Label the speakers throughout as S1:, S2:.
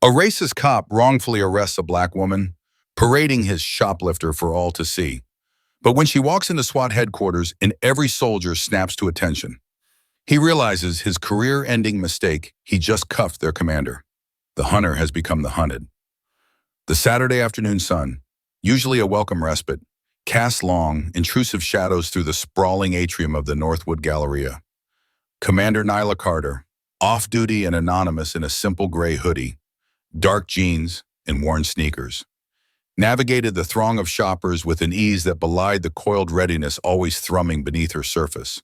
S1: A racist cop wrongfully arrests a black woman, parading his shoplifter for all to see. But when she walks into SWAT headquarters and every soldier snaps to attention, he realizes his career-ending mistake. He just cuffed their commander. The hunter has become the hunted. The Saturday afternoon sun, usually a welcome respite, casts long, intrusive shadows through the sprawling atrium of the Northwood Galleria. Commander Nyla Carter, off-duty and anonymous in a simple gray hoodie, dark jeans, and worn sneakers, navigated the throng of shoppers with an ease that belied the coiled readiness always thrumming beneath her surface.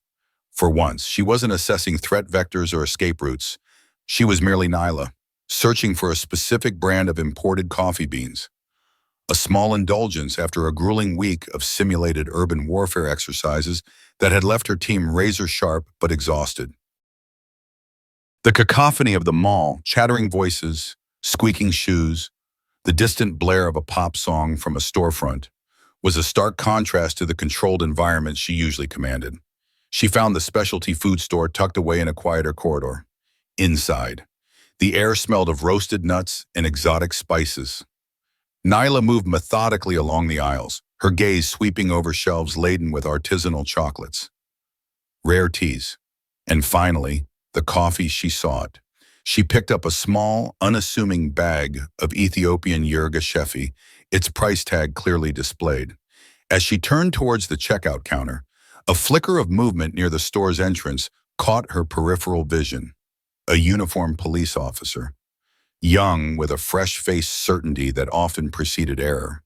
S1: For once, she wasn't assessing threat vectors or escape routes. She was merely Nyla, searching for a specific brand of imported coffee beans. A small indulgence after a grueling week of simulated urban warfare exercises that had left her team razor-sharp but exhausted. The cacophony of the mall, chattering voices, squeaking shoes, the distant blare of a pop song from a storefront, was a stark contrast to the controlled environment she usually commanded. She found the specialty food store tucked away in a quieter corridor. Inside, the air smelled of roasted nuts and exotic spices. Nyla moved methodically along the aisles, her gaze sweeping over shelves laden with artisanal chocolates, rare teas, and finally, the coffee she sought. She picked up a small, unassuming bag of Ethiopian Yerga Shefi, its price tag clearly displayed. As she turned towards the checkout counter, a flicker of movement near the store's entrance caught her peripheral vision. A uniformed police officer, young with a fresh-faced certainty that often preceded error.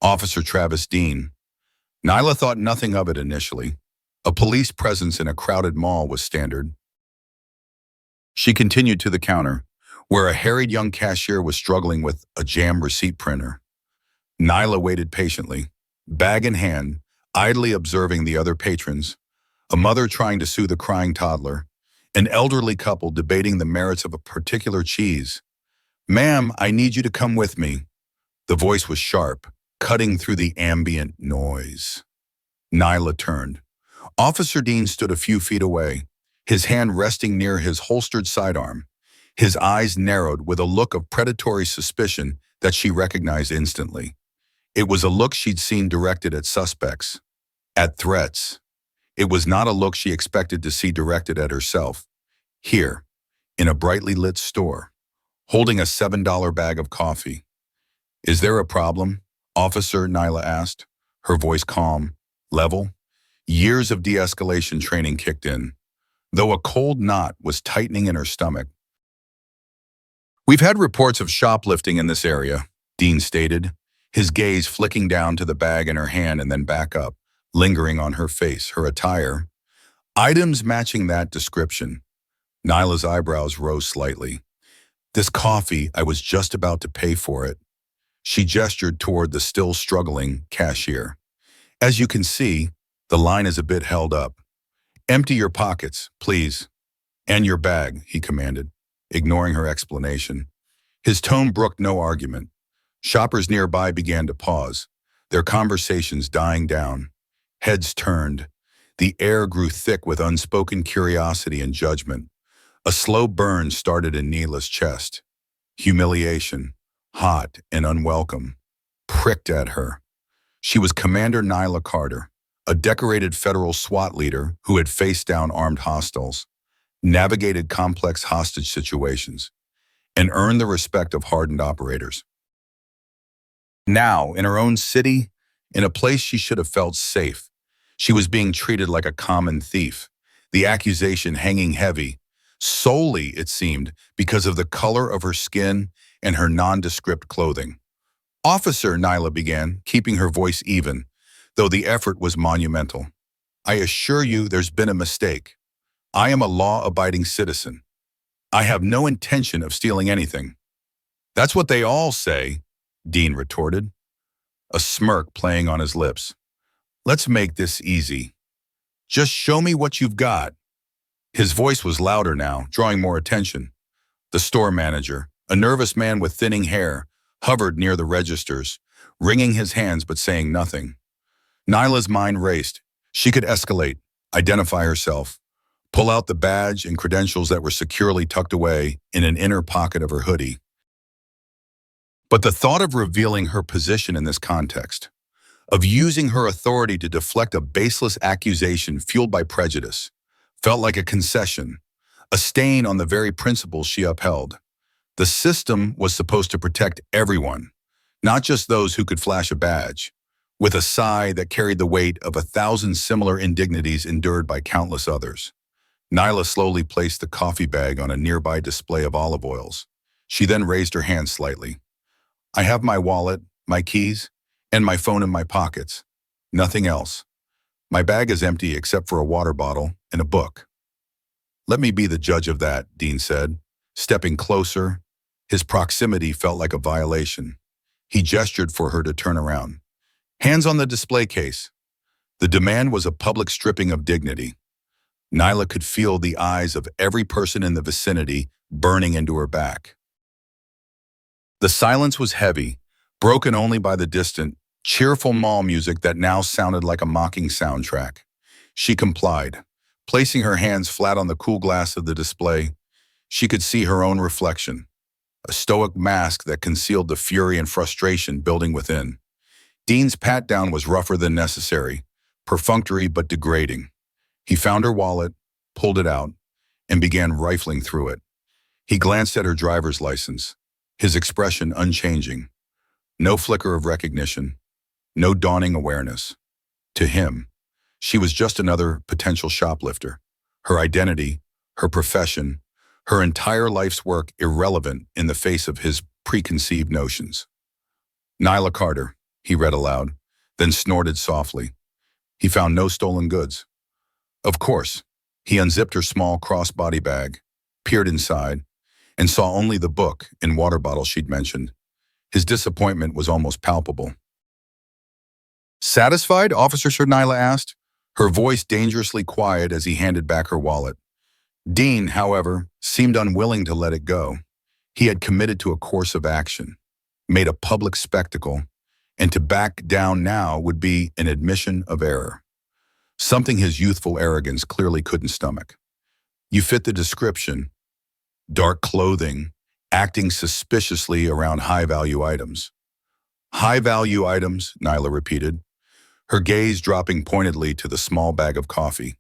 S1: Officer Travis Dean. Nyla thought nothing of it initially. A police presence in a crowded mall was standard. She continued to the counter, where a harried young cashier was struggling with a jammed receipt printer. Nyla waited patiently, bag in hand, idly observing the other patrons, a mother trying to soothe a crying toddler, an elderly couple debating the merits of a particular cheese. "Ma'am, I need you to come with me." The voice was sharp, cutting through the ambient noise. Nyla turned. Officer Dean stood a few feet away, his hand resting near his holstered sidearm. His eyes narrowed with a look of predatory suspicion that she recognized instantly. It was a look she'd seen directed at suspects, at threats. It was not a look she expected to see directed at herself. Here, in a brightly lit store, holding a $7 bag of coffee. "Is there a problem?" Officer Nyla asked, her voice calm, level. Years of de-escalation training kicked in, though a cold knot was tightening in her stomach. "We've had reports of shoplifting in this area," Dean stated, his gaze flicking down to the bag in her hand and then back up, lingering on her face, her attire. "Items matching that description." Nyla's eyebrows rose slightly. "This coffee, I was just about to pay for it." She gestured toward the still struggling cashier. "As you can see, the line is a bit held up. Empty your pockets, please. And your bag," he commanded, ignoring her explanation. His tone brooked no argument. Shoppers nearby began to pause, their conversations dying down. Heads turned. The air grew thick with unspoken curiosity and judgment. A slow burn started in Nyla's chest. Humiliation, hot and unwelcome, pricked at her. She was Commander Nyla Carter, a decorated federal SWAT leader who had faced down armed hostiles, navigated complex hostage situations, and earned the respect of hardened operators. Now, in her own city, in a place she should have felt safe, she was being treated like a common thief, the accusation hanging heavy, solely, it seemed, because of the color of her skin and her nondescript clothing. "Officer," Nyla began, keeping her voice even, though the effort was monumental. "I assure you there's been a mistake. I am a law-abiding citizen. I have no intention of stealing anything." "That's what they all say," Dean retorted, a smirk playing on his lips. "Let's make this easy. Just show me what you've got." His voice was louder now, drawing more attention. The store manager, a nervous man with thinning hair, hovered near the registers, wringing his hands but saying nothing. Nyla's mind raced. She could escalate, identify herself, pull out the badge and credentials that were securely tucked away in an inner pocket of her hoodie. But the thought of revealing her position in this context, of using her authority to deflect a baseless accusation fueled by prejudice, felt like a concession, a stain on the very principles she upheld. The system was supposed to protect everyone, not just those who could flash a badge. With a sigh that carried the weight of 1,000 similar indignities endured by countless others, Nyla slowly placed the coffee bag on a nearby display of olive oils. She then raised her hand slightly. "I have my wallet, my keys, and my phone in my pockets. Nothing else. My bag is empty except for a water bottle and a book." "Let me be the judge of that," Dean said, stepping closer. His proximity felt like a violation. He gestured for her to turn around. "Hands on the display case." The demand was a public stripping of dignity. Nyla could feel the eyes of every person in the vicinity burning into her back. The silence was heavy, broken only by the distant, cheerful mall music that now sounded like a mocking soundtrack. She complied, placing her hands flat on the cool glass of the display. She could see her own reflection, a stoic mask that concealed the fury and frustration building within. Dean's pat-down was rougher than necessary, perfunctory but degrading. He found her wallet, pulled it out, and began rifling through it. He glanced at her driver's license, his expression unchanging. No flicker of recognition, no dawning awareness. To him, she was just another potential shoplifter. Her identity, her profession, her entire life's work irrelevant in the face of his preconceived notions. "Nyla Carter," he read aloud, then snorted softly. He found no stolen goods. Of course, he unzipped her small crossbody bag, peered inside, and saw only the book and water bottle she'd mentioned. His disappointment was almost palpable. "Satisfied?" Officer Sir Nyla asked, her voice dangerously quiet as he handed back her wallet. Dean, however, seemed unwilling to let it go. He had committed to a course of action, made a public spectacle, and to back down now would be an admission of error. Something his youthful arrogance clearly couldn't stomach. "You fit the description. Dark clothing, acting suspiciously around high-value items." "High-value items," Nyla repeated, her gaze dropping pointedly to the small bag of coffee.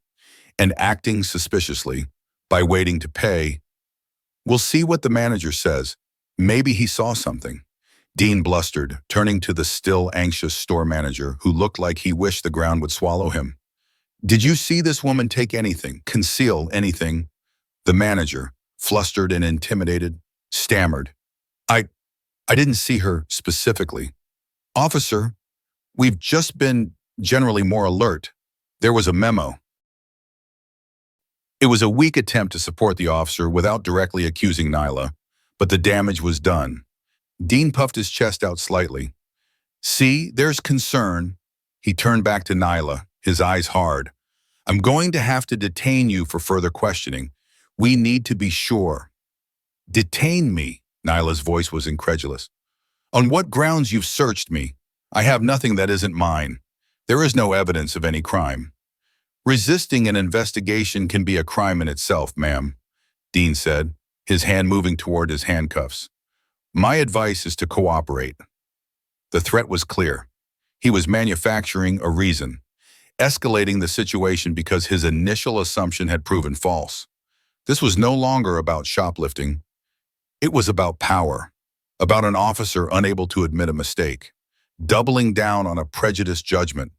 S1: "And acting suspiciously, by waiting to pay. We'll see what the manager says. Maybe he saw something." Dean blustered, turning to the still anxious store manager who looked like he wished the ground would swallow him. "Did you see this woman take anything, conceal anything?" The manager, flustered and intimidated, stammered. I didn't see her specifically. Officer, we've just been generally more alert. There was a memo." It was a weak attempt to support the officer without directly accusing Nyla, but the damage was done. Dean puffed his chest out slightly. "See, there's concern." He turned back to Nyla, his eyes hard. "I'm going to have to detain you for further questioning. We need to be sure." "Detain me?" Nyla's voice was incredulous. "On what grounds you've searched me? I have nothing that isn't mine. There is no evidence of any crime." "Resisting an investigation can be a crime in itself, ma'am," Dean said, his hand moving toward his handcuffs. "My advice is to cooperate." The threat was clear. He was manufacturing a reason, escalating the situation because his initial assumption had proven false. This was no longer about shoplifting. It was about power, about an officer unable to admit a mistake, doubling down on a prejudiced judgment.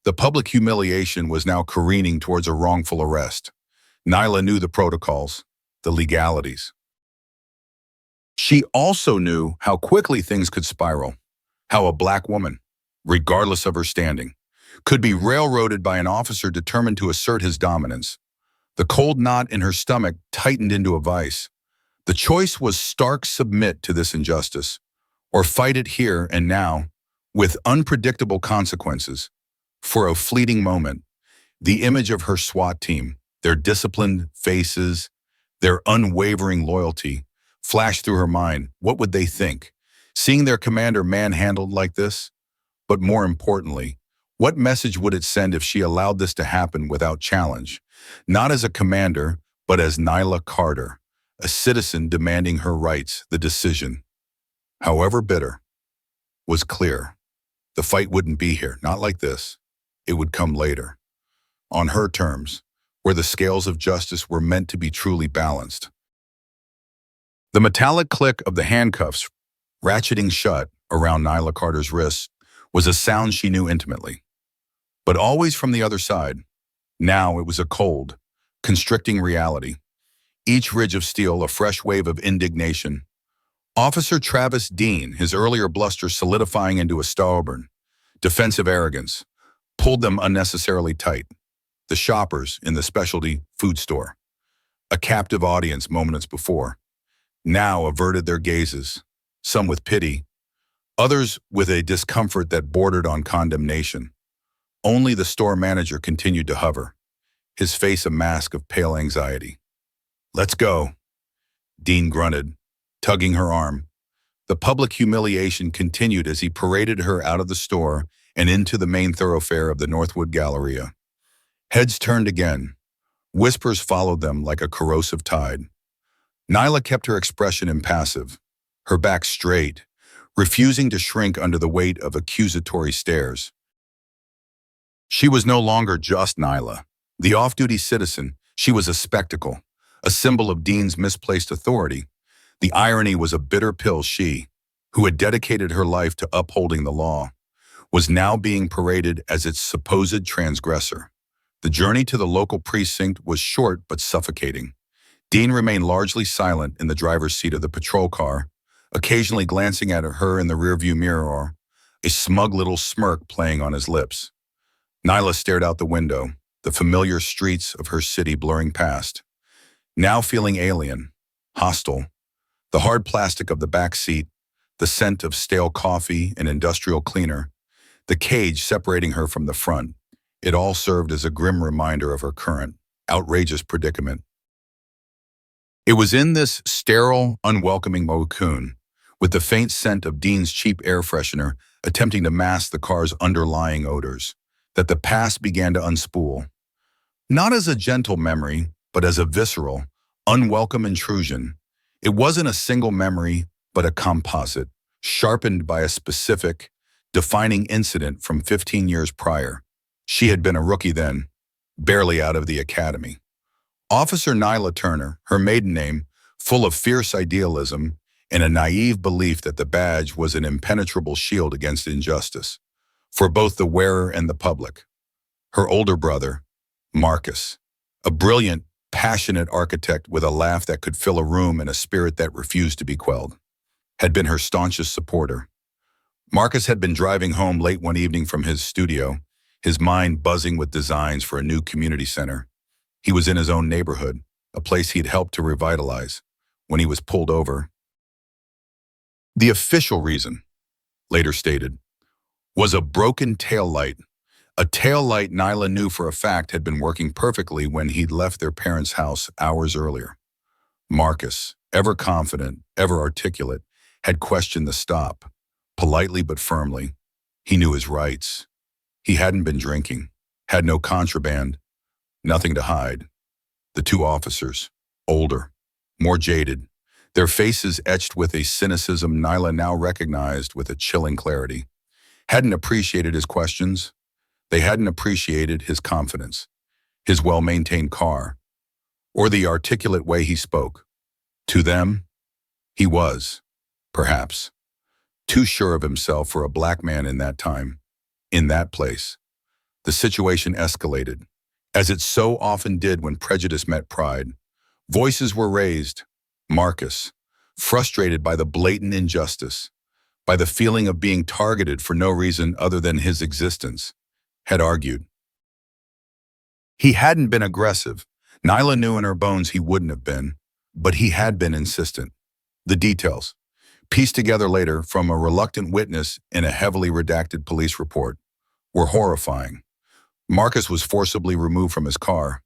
S1: The public humiliation was now careening towards a wrongful arrest. Nyla knew the protocols, the legalities. She also knew how quickly things could spiral, how a black woman, regardless of her standing, could be railroaded by an officer determined to assert his dominance. The cold knot in her stomach tightened into a vice. The choice was stark: submit to this injustice, or fight it here and now, with unpredictable consequences. For a fleeting moment, the image of her SWAT team, their disciplined faces, their unwavering loyalty, flashed through her mind. What would they think, seeing their commander manhandled like this? But more importantly, what message would it send if she allowed this to happen without challenge? Not as a commander, but as Nyla Carter, a citizen demanding her rights, the decision. however bitter, was clear. The fight wouldn't be here, not like this. It would come later, on her terms, where the scales of justice were meant to be truly balanced. The metallic click of the handcuffs ratcheting shut around Nyla Carter's wrists was a sound she knew intimately, but always from the other side. Now it was a cold, constricting reality. Each ridge of steel a fresh wave of indignation. Officer Travis Dean, his earlier bluster solidifying into a stubborn, defensive arrogance, pulled them unnecessarily tight. The shoppers in the specialty food store, a captive audience moments before, now averted their gazes, some with pity, others with a discomfort that bordered on condemnation. Only the store manager continued to hover, his face a mask of pale anxiety. "Let's go," Dean grunted, tugging her arm. The public humiliation continued as he paraded her out of the store and into the main thoroughfare of the Northwood Galleria. Heads turned again. Whispers followed them like a corrosive tide. Nyla kept her expression impassive, her back straight, refusing to shrink under the weight of accusatory stares. She was no longer just Nyla, the off-duty citizen. She was a spectacle, a symbol of Dean's misplaced authority. The irony was a bitter pill she, who had dedicated her life to upholding the law, was now being paraded as its supposed transgressor. The journey to the local precinct was short but suffocating. Dean remained largely silent in the driver's seat of the patrol car, occasionally glancing at her in the rearview mirror, a smug little smirk playing on his lips. Nyla stared out the window, the familiar streets of her city blurring past. Now feeling alien, hostile, the hard plastic of the back seat, the scent of stale coffee and industrial cleaner, the cage separating her from the front, it all served as a grim reminder of her current, outrageous predicament. It was in this sterile, unwelcoming cocoon, with the faint scent of Dean's cheap air freshener attempting to mask the car's underlying odors, that the past began to unspool. Not as a gentle memory, but as a visceral, unwelcome intrusion. It wasn't a single memory, but a composite, sharpened by a specific, defining incident from 15 years prior. She had been a rookie then, barely out of the academy. Officer Nyla Turner, her maiden name, full of fierce idealism and a naive belief that the badge was an impenetrable shield against injustice, for both the wearer and the public. Her older brother, Marcus, a brilliant, passionate architect with a laugh that could fill a room and a spirit that refused to be quelled, had been her staunchest supporter. Marcus had been driving home late one evening from his studio, his mind buzzing with designs for a new community center. He was in his own neighborhood, a place he'd helped to revitalize, when he was pulled over. The official reason, later stated, was a broken taillight, a taillight Nyla knew for a fact had been working perfectly when he'd left their parents' house hours earlier. Marcus, ever confident, ever articulate, had questioned the stop, politely but firmly. He knew his rights. He hadn't been drinking, had no contraband, nothing to hide. The two officers, older, more jaded, their faces etched with a cynicism Nyla now recognized with a chilling clarity, hadn't appreciated his questions. They hadn't appreciated his confidence, his well-maintained car, or the articulate way he spoke. To them, he was, perhaps, too sure of himself for a black man in that time, in that place. The situation escalated, as it so often did when prejudice met pride. Voices were raised. Marcus, frustrated by the blatant injustice, by the feeling of being targeted for no reason other than his existence, had argued. He hadn't been aggressive. Nyla knew in her bones he wouldn't have been, but he had been insistent. The details, pieced together later from a reluctant witness in a heavily redacted police report, were horrifying. Marcus was forcibly removed from his car.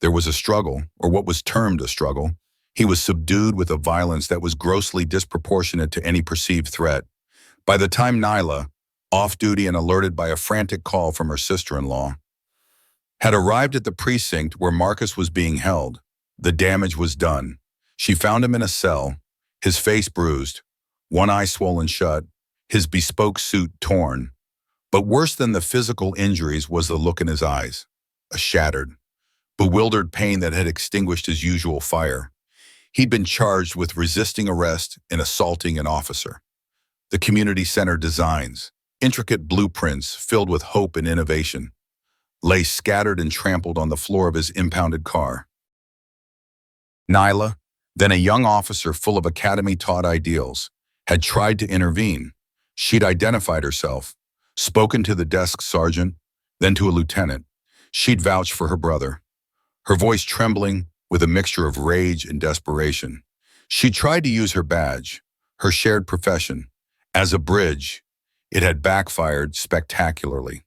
S1: There was a struggle, or what was termed a struggle. He was subdued with a violence that was grossly disproportionate to any perceived threat. By the time Nyla, off-duty and alerted by a frantic call from her sister-in-law, had arrived at the precinct where Marcus was being held, the damage was done. She found him in a cell, his face bruised, one eye swollen shut, his bespoke suit torn. But worse than the physical injuries was the look in his eyes, a shattered, bewildered pain that had extinguished his usual fire. He'd been charged with resisting arrest and assaulting an officer. The community center designs, intricate blueprints filled with hope and innovation, lay scattered and trampled on the floor of his impounded car. Nyla, then a young officer full of academy-taught ideals, had tried to intervene. She'd identified herself, spoken to the desk sergeant, then to a lieutenant. She'd vouched for her brother, her voice trembling with a mixture of rage and desperation. She tried to use her badge, her shared profession, as a bridge. It had backfired spectacularly.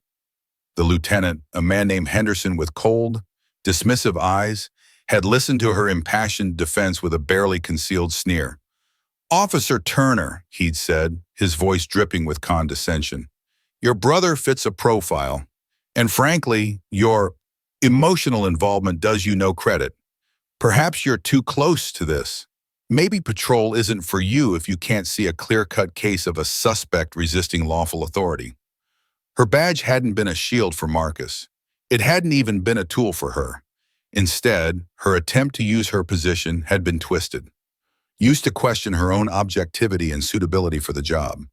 S1: The lieutenant, a man named Henderson with cold, dismissive eyes, had listened to her impassioned defense with a barely concealed sneer. "Officer Turner," he'd said, his voice dripping with condescension, "your brother fits a profile, and frankly, your emotional involvement does you no credit. Perhaps you're too close to this. Maybe patrol isn't for you if you can't see a clear-cut case of a suspect resisting lawful authority." Her badge hadn't been a shield for Marcus. It hadn't even been a tool for her. Instead, her attempt to use her position had been twisted, used to question her own objectivity and suitability for the job.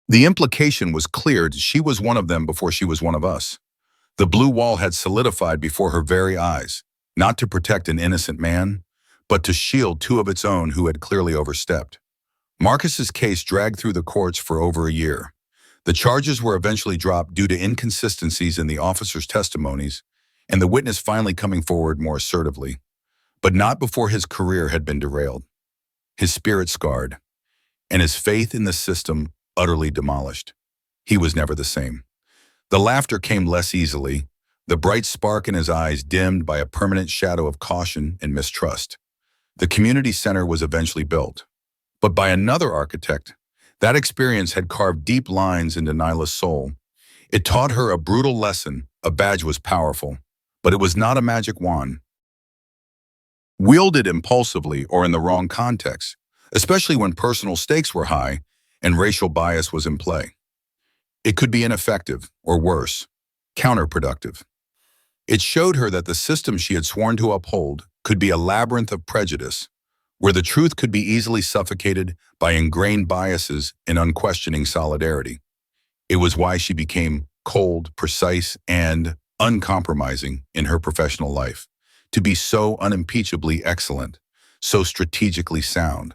S1: The implication was clear: she was one of them before she was one of us. The blue wall had solidified before her very eyes, not to protect an innocent man, but to shield two of its own who had clearly overstepped. Marcus's case dragged through the courts for over a year. The charges were eventually dropped due to inconsistencies in the officer's testimonies, and the witness finally coming forward more assertively. But not before his career had been derailed, his spirit scarred, and his faith in the system utterly demolished. He was never the same. The laughter came less easily, the bright spark in his eyes dimmed by a permanent shadow of caution and mistrust. The community center was eventually built, but by another architect. That experience had carved deep lines into Nyla's soul. It taught her a brutal lesson: a badge was powerful, but it was not a magic wand. Wielded impulsively or in the wrong context, especially when personal stakes were high and racial bias was in play, it could be ineffective, or worse, counterproductive. It showed her that the system she had sworn to uphold could be a labyrinth of prejudice, where the truth could be easily suffocated by ingrained biases and unquestioning solidarity. It was why she became cold, precise, and uncompromising in her professional life. To be so unimpeachably excellent, so strategically sound,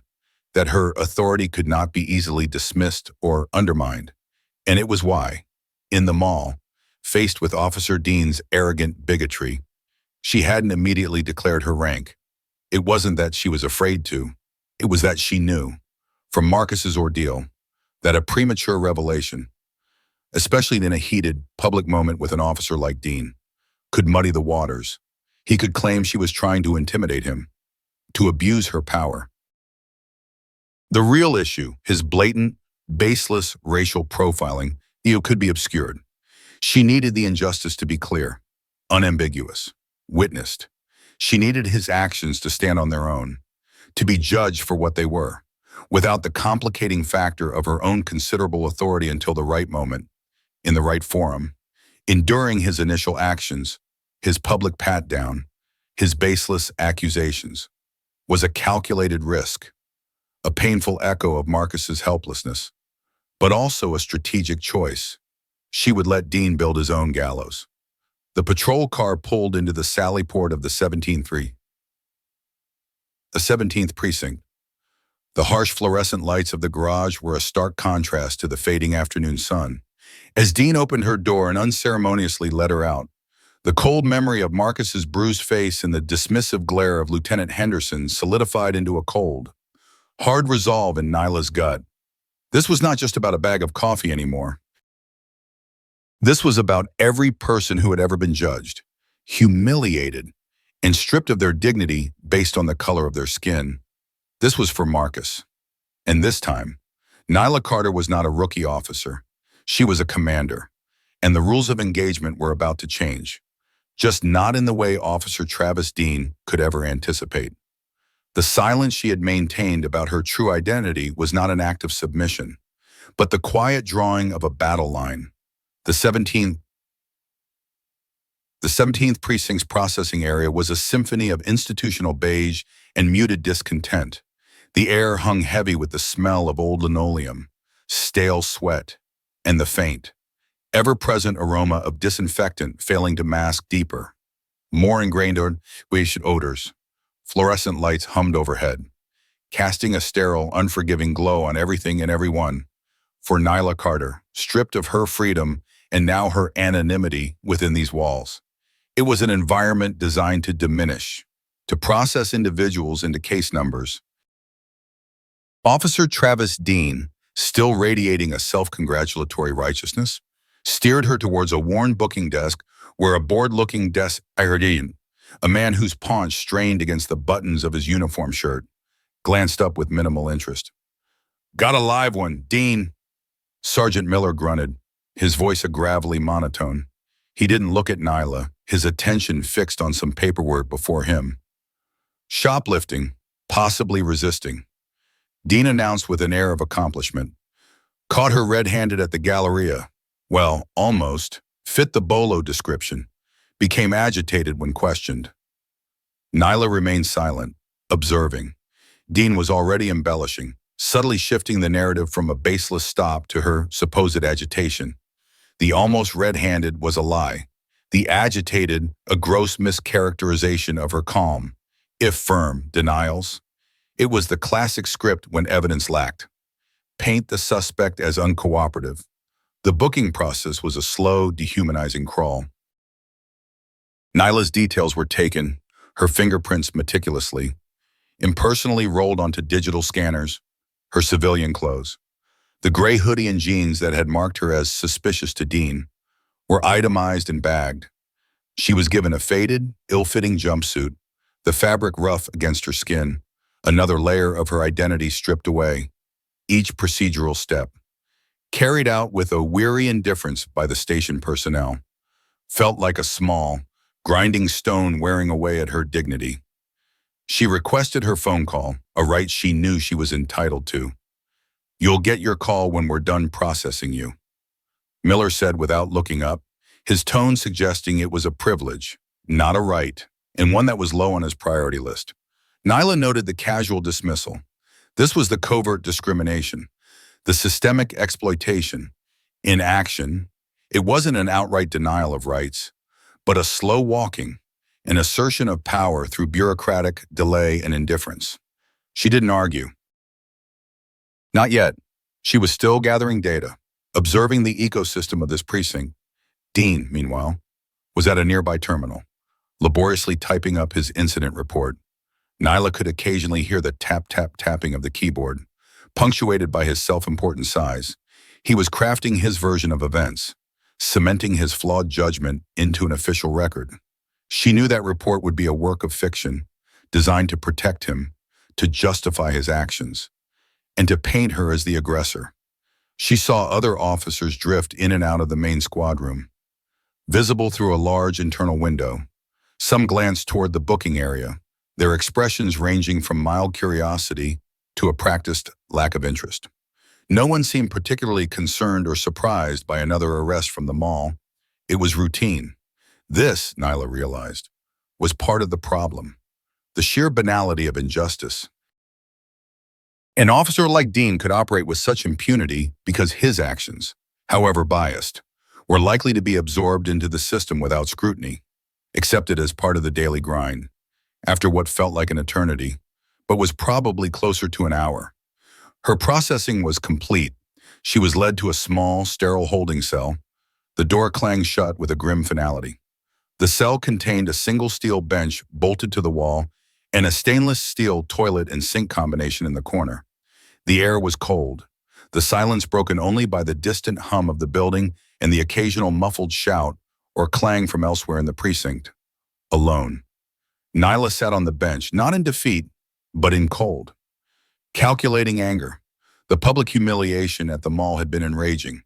S1: that her authority could not be easily dismissed or undermined. And it was why, in the mall, faced with Officer Dean's arrogant bigotry, she hadn't immediately declared her rank. It wasn't that she was afraid to. It was that she knew, from Marcus's ordeal, that a premature revelation, especially in a heated, public moment with an officer like Dean, could muddy the waters. He could claim she was trying to intimidate him, to abuse her power. The real issue, his blatant, baseless racial profiling, could be obscured. She needed the injustice to be clear, unambiguous, witnessed. She needed his actions to stand on their own, to be judged for what they were, without the complicating factor of her own considerable authority until the right moment, in the right forum. Enduring his initial actions, his public pat-down, his baseless accusations, was a calculated risk, a painful echo of Marcus's helplessness, but also a strategic choice. She would let Dean build his own gallows. The patrol car pulled into the sally port of the 17th precinct. The harsh fluorescent lights of the garage were a stark contrast to the fading afternoon sun. As Dean opened her door and unceremoniously let her out, the cold memory of Marcus's bruised face and the dismissive glare of Lieutenant Henderson solidified into a cold, hard resolve in Nyla's gut. This was not just about a bag of coffee anymore. This was about every person who had ever been judged, humiliated, and stripped of their dignity based on the color of their skin. This was for Marcus. And this time, Nyla Carter was not a rookie officer. She was a commander, and the rules of engagement were about to change, just not in the way Officer Travis Dean could ever anticipate. The silence she had maintained about her true identity was not an act of submission, but the quiet drawing of a battle line. The 17th The 17th Precinct's processing area was a symphony of institutional beige and muted discontent. The air hung heavy with the smell of old linoleum, stale sweat, and the faint, ever-present aroma of disinfectant failing to mask deeper, more ingrained odors. Fluorescent lights hummed overhead, casting a sterile, unforgiving glow on everything and everyone. For Nyla Carter, stripped of her freedom and now her anonymity within these walls. It was an environment designed to diminish, to process individuals into case numbers. Officer Travis Dean, still radiating a self-congratulatory righteousness, steered her towards a worn booking desk where a bored-looking adhering, a man whose paunch strained against the buttons of his uniform shirt, glanced up with minimal interest. "Got a live one, Dean," Sergeant Miller grunted, his voice a gravelly monotone. He didn't look at Nyla, his attention fixed on some paperwork before him. "Shoplifting, possibly resisting," Dean announced with an air of accomplishment. "Caught her red-handed at the Galleria. Well, almost. Fit the bolo description. Became agitated when questioned." Nyla remained silent, observing. Dean was already embellishing, subtly shifting the narrative from a baseless stop to her supposed agitation. The almost red-handed was a lie. The agitated, a gross mischaracterization of her calm, if firm, denials. It was the classic script when evidence lacked. Paint the suspect as uncooperative. The booking process was a slow, dehumanizing crawl. Nyla's details were taken, her fingerprints meticulously, impersonally rolled onto digital scanners, her civilian clothes. The gray hoodie and jeans that had marked her as suspicious to Dean were itemized and bagged. She was given a faded, ill-fitting jumpsuit, the fabric rough against her skin, another layer of her identity stripped away. Each procedural step, carried out with a weary indifference by the station personnel, felt like a small, grinding stone wearing away at her dignity. She requested her phone call, a right she knew she was entitled to. "You'll get your call when we're done processing you," Miller said without looking up, his tone suggesting it was a privilege, not a right, and one that was low on his priority list. Nyla noted the casual dismissal. This was the covert discrimination, the systemic exploitation. In action, it wasn't an outright denial of rights, but a slow walking, an assertion of power through bureaucratic delay and indifference. She didn't argue. Not yet. She was still gathering data, observing the ecosystem of this precinct. Dean, meanwhile, was at a nearby terminal, laboriously typing up his incident report. Nyla could occasionally hear the tap-tap-tapping of the keyboard, punctuated by his self-important size. He was crafting his version of events, cementing his flawed judgment into an official record. She knew that report would be a work of fiction, designed to protect him, to justify his actions, and to paint her as the aggressor. She saw other officers drift in and out of the main squad room, visible through a large internal window. Some glanced toward the booking area, their expressions ranging from mild curiosity to a practiced lack of interest. No one seemed particularly concerned or surprised by another arrest from the mall. It was routine. This, Nyla realized, was part of the problem, the sheer banality of injustice. An officer like Dean could operate with such impunity because his actions, however biased, were likely to be absorbed into the system without scrutiny, accepted as part of the daily grind. After what felt like an eternity, but was probably closer to an hour. Her processing was complete. She was led to a small, sterile holding cell. The door clanged shut with a grim finality. The cell contained a single steel bench bolted to the wall and a stainless steel toilet and sink combination in the corner. The air was cold, the silence broken only by the distant hum of the building and the occasional muffled shout or clang from elsewhere in the precinct. Alone. Nyla sat on the bench, not in defeat, but in cold. Calculating anger. The public humiliation at the mall had been enraging.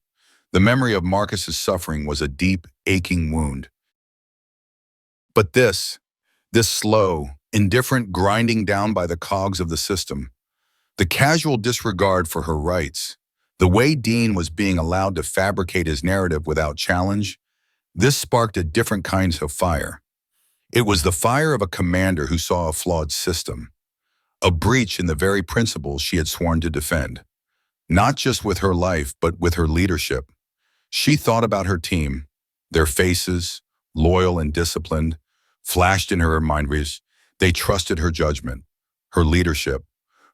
S1: The memory of Marcus's suffering was a deep, aching wound. But this slow, indifferent grinding down by the cogs of the system. The casual disregard for her rights, the way Dean was being allowed to fabricate his narrative without challenge, this sparked a different kind of fire. It was the fire of a commander who saw a flawed system, a breach in the very principles she had sworn to defend. Not just with her life, but with her leadership. She thought about her team, their faces, loyal and disciplined, flashed in her mind. They trusted her judgment, her leadership,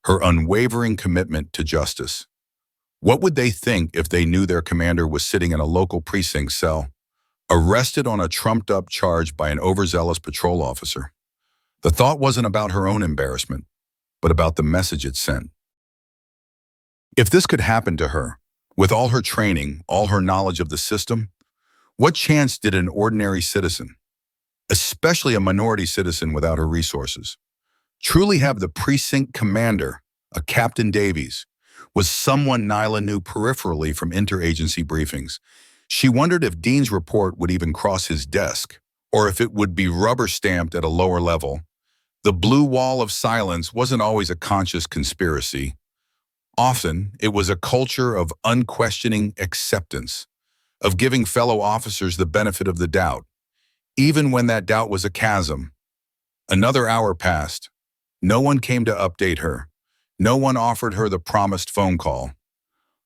S1: her unwavering commitment to justice. What would they think if they knew their commander was sitting in a local precinct cell, arrested on a trumped-up charge by an overzealous patrol officer? The thought wasn't about her own embarrassment, but about the message it sent. If this could happen to her, with all her training, all her knowledge of the system, what chance did an ordinary citizen, especially a minority citizen without her resources, truly have the precinct commander, a Captain Davies, was someone Nyla knew peripherally from interagency briefings? She wondered if Dean's report would even cross his desk, or if it would be rubber-stamped at a lower level. The blue wall of silence wasn't always a conscious conspiracy. Often, it was a culture of unquestioning acceptance, of giving fellow officers the benefit of the doubt, even when that doubt was a chasm. Another hour passed. No one came to update her. No one offered her the promised phone call.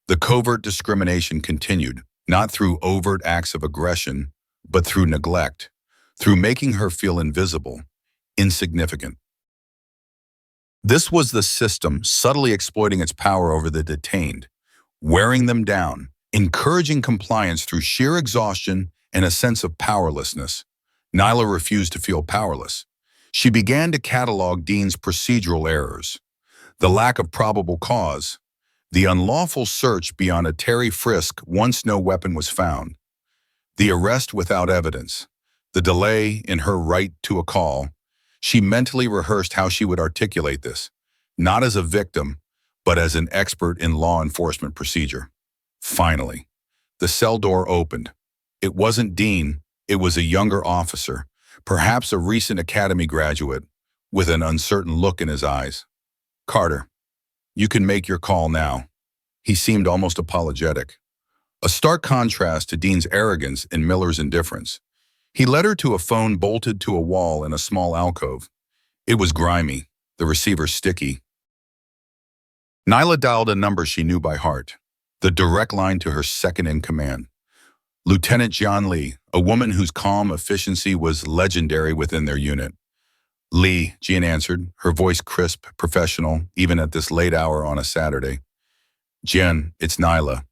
S1: The covert discrimination continued, not through overt acts of aggression, but through neglect, through making her feel invisible, insignificant. This was the system subtly exploiting its power over the detained, wearing them down, encouraging compliance through sheer exhaustion and a sense of powerlessness. Nyla refused to feel powerless. She began to catalog Dean's procedural errors, the lack of probable cause, the unlawful search beyond a Terry frisk once no weapon was found, the arrest without evidence, the delay in her right to a call. She mentally rehearsed how she would articulate this, not as a victim, but as an expert in law enforcement procedure. Finally, the cell door opened. It wasn't Dean, it was a younger officer, perhaps a recent academy graduate, with an uncertain look in his eyes. "Carter, you can make your call now." He seemed almost apologetic. A stark contrast to Dean's arrogance and Miller's indifference. He led her to a phone bolted to a wall in a small alcove. It was grimy, the receiver sticky. Nyla dialed a number she knew by heart, the direct line to her second-in-command. Lieutenant Jian Lee, a woman whose calm efficiency was legendary within their unit. "Lee," Jian answered, her voice crisp, professional, even at this late hour on a Saturday. "Jian, it's Nyla."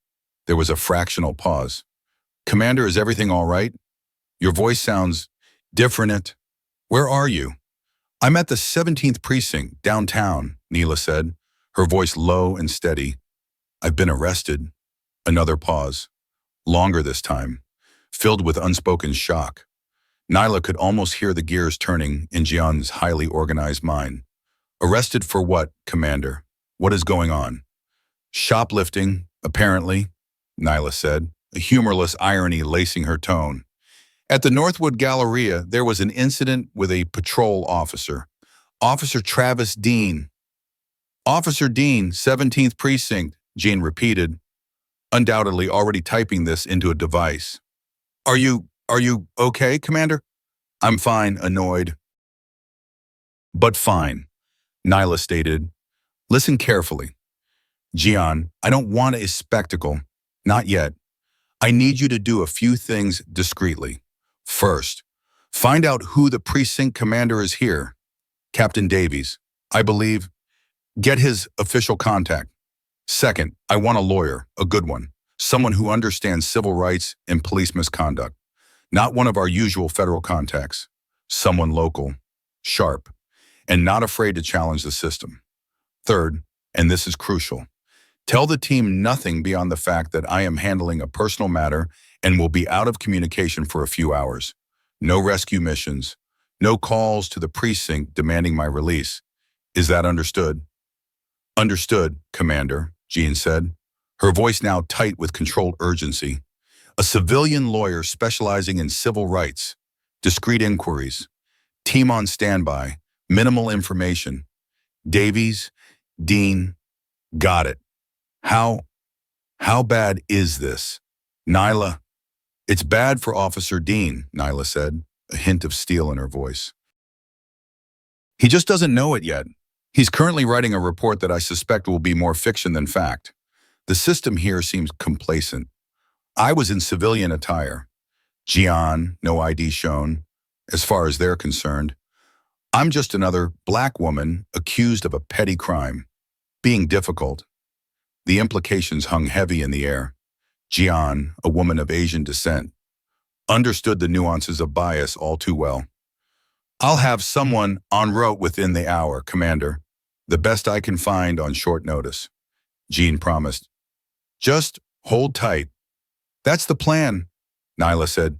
S1: There was a fractional pause. "Commander, is everything all right? Your voice sounds different. Where are you?" "I'm at the 17th precinct, downtown," Nyla said, her voice low and steady. "I've been arrested." Another pause. Longer this time, filled with unspoken shock. Nyla could almost hear the gears turning in Jian's highly organized mind. "Arrested for what, Commander? What is going on?" "Shoplifting, apparently," Nyla said, a humorless irony lacing her tone. "At the Northwood Galleria, there was an incident with a patrol officer. Officer Travis Dean." "Officer Dean, 17th Precinct," Jean repeated, undoubtedly already typing this into a device. Are you okay, Commander?" "I'm fine," annoyed. "But fine," Nyla stated. "Listen carefully. Jian, I don't want a spectacle. Not yet. I need you to do a few things discreetly. First, find out who the precinct commander is here. Captain Davies, I believe. Get his official contact. Second, I want a lawyer, a good one, someone who understands civil rights and police misconduct. Not one of our usual federal contacts. Someone local, sharp, and not afraid to challenge the system. Third, and this is crucial, tell the team nothing beyond the fact that I am handling a personal matter and will be out of communication for a few hours. No rescue missions, no calls to the precinct demanding my release. Is that understood?" "Understood, Commander," Jean said, her voice now tight with controlled urgency. "A civilian lawyer specializing in civil rights, discreet inquiries, team on standby, Minimal information. Davies, Dean, got it. How, how bad is this? Nyla, it's bad for Officer Dean, Nyla said, a hint of steel in her voice. He just doesn't know it yet. He's currently writing a report that I suspect will be more fiction than fact. The system here seems complacent. I was in civilian attire. Gian, no ID shown. As far as they're concerned, I'm just another black woman accused of a petty crime. Being difficult. The implications hung heavy in the air. Gian, a woman of Asian descent, understood the nuances of bias all too well. I'll have someone en route within the hour, Commander. The best I can find on short notice. Jean promised. Just hold tight. That's the plan, Nyla said.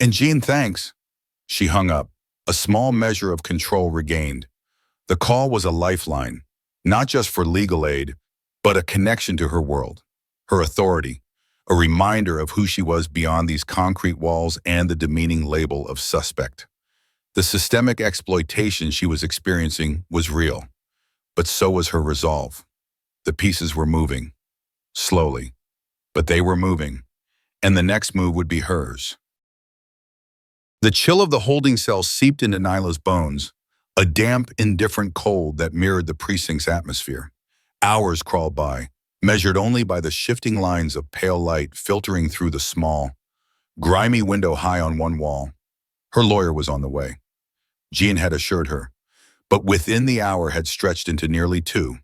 S1: And Jean, thanks. She hung up, a small measure of control regained. The call was a lifeline, not just for legal aid, but a connection to her world, her authority, a reminder of who she was beyond these concrete walls and the demeaning label of suspect. The systemic exploitation she was experiencing was real, but so was her resolve. The pieces were moving, slowly, but they were moving, and the next move would be hers. The chill of the holding cell seeped into Nyla's bones, a damp, indifferent cold that mirrored the precinct's atmosphere. Hours crawled by, measured only by the shifting lines of pale light filtering through the small, grimy window high on one wall. Her lawyer was on the way. Jean had assured her, but within the hour had stretched into nearly 2.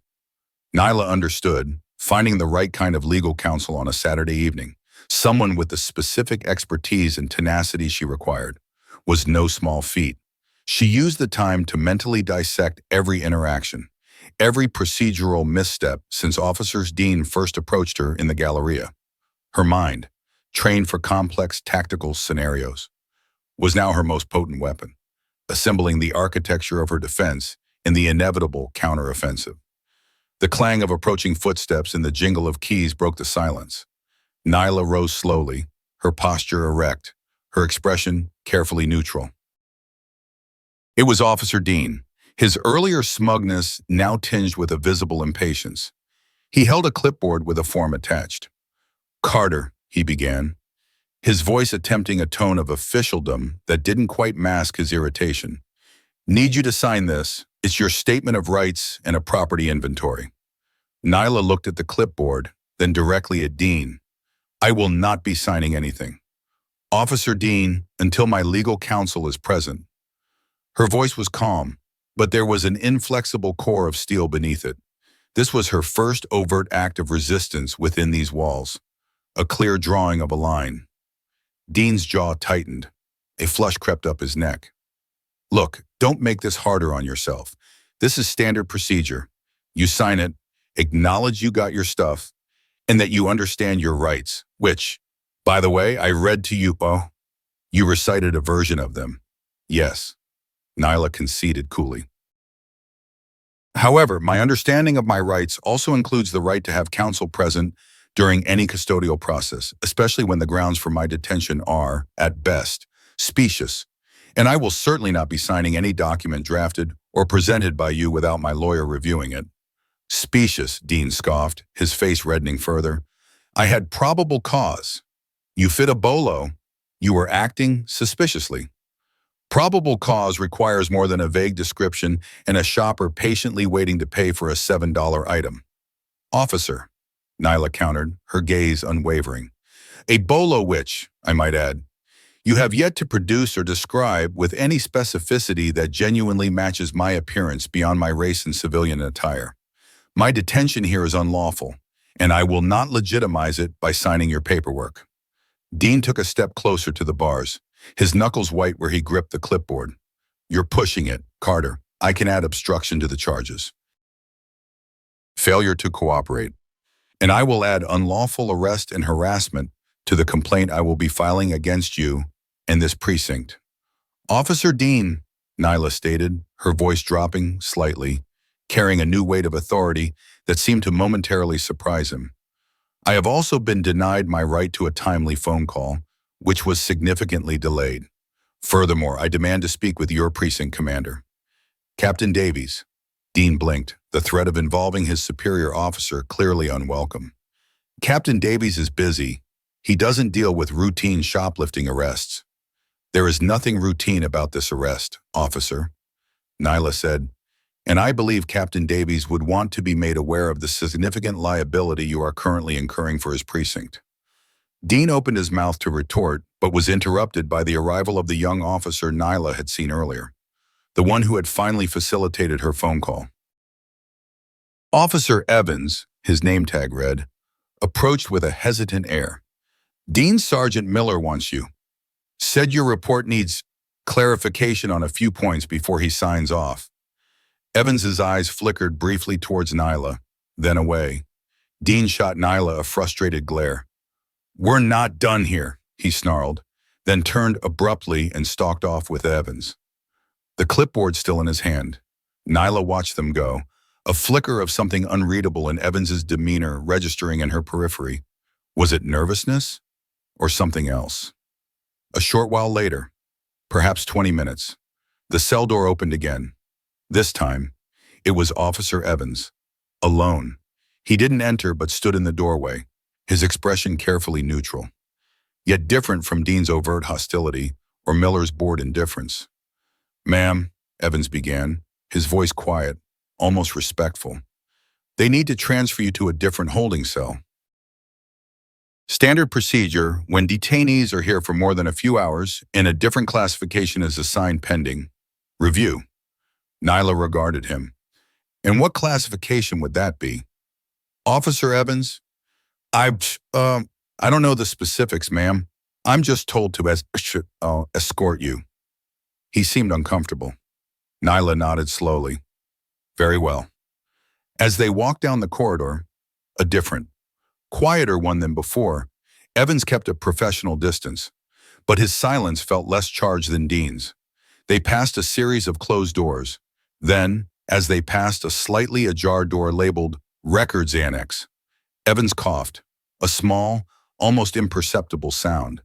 S1: Nyla understood, finding the right kind of legal counsel on a Saturday evening, someone with the specific expertise and tenacity she required, was no small feat. She used the time to mentally dissect every interaction, every procedural misstep since Officer Dean first approached her in the Galleria. Her mind, trained for complex tactical scenarios, was now her most potent weapon, assembling the architecture of her defense in the inevitable counteroffensive. The clang of approaching footsteps and the jingle of keys broke the silence. Nyla rose slowly, her posture erect, her expression carefully neutral. It was Officer Dean, his earlier smugness now tinged with a visible impatience. He held a clipboard with a form attached. "Carter," he began, his voice attempting a tone of officialdom that didn't quite mask his irritation. "Need you to sign this. It's your statement of rights and a property inventory." Nyla looked at the clipboard, then directly at Dean. "I will not be signing anything. Officer Dean, until my legal counsel is present." Her voice was calm, but there was an inflexible core of steel beneath it. This was her first overt act of resistance within these walls, a clear drawing of a line. Dean's jaw tightened. A flush crept up his neck. "Look, don't make this harder on yourself. This is standard procedure. You sign it, acknowledge you got your stuff, and that you understand your rights, which, by the way, I read to you, Bo. You recited a version of them." "Yes," Nyla conceded coolly. "However, my understanding of my rights also includes the right to have counsel present during any custodial process, especially when the grounds for my detention are, at best, specious, and I will certainly not be signing any document drafted or presented by you without my lawyer reviewing it." "Specious," Dean scoffed, his face reddening further. "I had probable cause. You fit a bolo. You were acting suspiciously." Probable cause requires more than a vague description and a shopper patiently waiting to pay for a $7 item. "Officer," Nyla countered, her gaze unwavering. "A bolo which, I might add, you have yet to produce or describe with any specificity that genuinely matches my appearance beyond my race and civilian attire. My detention here is unlawful, and I will not legitimize it by signing your paperwork." Dean took a step closer to the bars, his knuckles white where he gripped the clipboard. "You're pushing it, Carter. I can add obstruction to the charges. Failure to cooperate. And I will add unlawful arrest and harassment to the complaint I will be filing against you and this precinct." "Officer Dean," Nyla stated, her voice dropping slightly, carrying a new weight of authority that seemed to momentarily surprise him. "I have also been denied my right to a timely phone call, which was significantly delayed. Furthermore, I demand to speak with your precinct commander." Captain Davies. Dean blinked, the threat of involving his superior officer clearly unwelcome. Captain Davies is busy. He doesn't deal with routine shoplifting arrests. There is nothing routine about this arrest, officer, Nyla said, and I believe Captain Davies would want to be made aware of the significant liability you are currently incurring for his precinct. Dean opened his mouth to retort, but was interrupted by the arrival of the young officer Nyla had seen earlier, the one who had finally facilitated her phone call. Officer Evans, his name tag read, approached with a hesitant air. Dean Sergeant Miller wants you. Said your report needs clarification on a few points before he signs off. Evans's eyes flickered briefly towards Nyla, then away. Dean shot Nyla a frustrated glare. We're not done here, he snarled, then turned abruptly and stalked off with Evans. The clipboard still in his hand. Nyla watched them go, a flicker of something unreadable in Evans's demeanor registering in her periphery. Was it nervousness or something else? A short while later, perhaps 20 minutes, the cell door opened again. This time, it was Officer Evans, alone. He didn't enter but stood in the doorway, his expression carefully neutral, yet different from Dean's overt hostility or Miller's bored indifference. Ma'am, Evans began, his voice quiet, almost respectful. They need to transfer you to a different holding cell. Standard procedure, when detainees are here for more than a few hours and a different classification is assigned pending review. Nyla regarded him. And what classification would that be? Officer Evans? I don't know the specifics, ma'am. I'm just told to escort you. He seemed uncomfortable. Nyla nodded slowly. Very well. As they walked down the corridor, a different, quieter one than before, Evans kept a professional distance, but his silence felt less charged than Dean's. They passed a series of closed doors. Then, as they passed a slightly ajar door labeled Records Annex, Evans coughed, a small, almost imperceptible sound.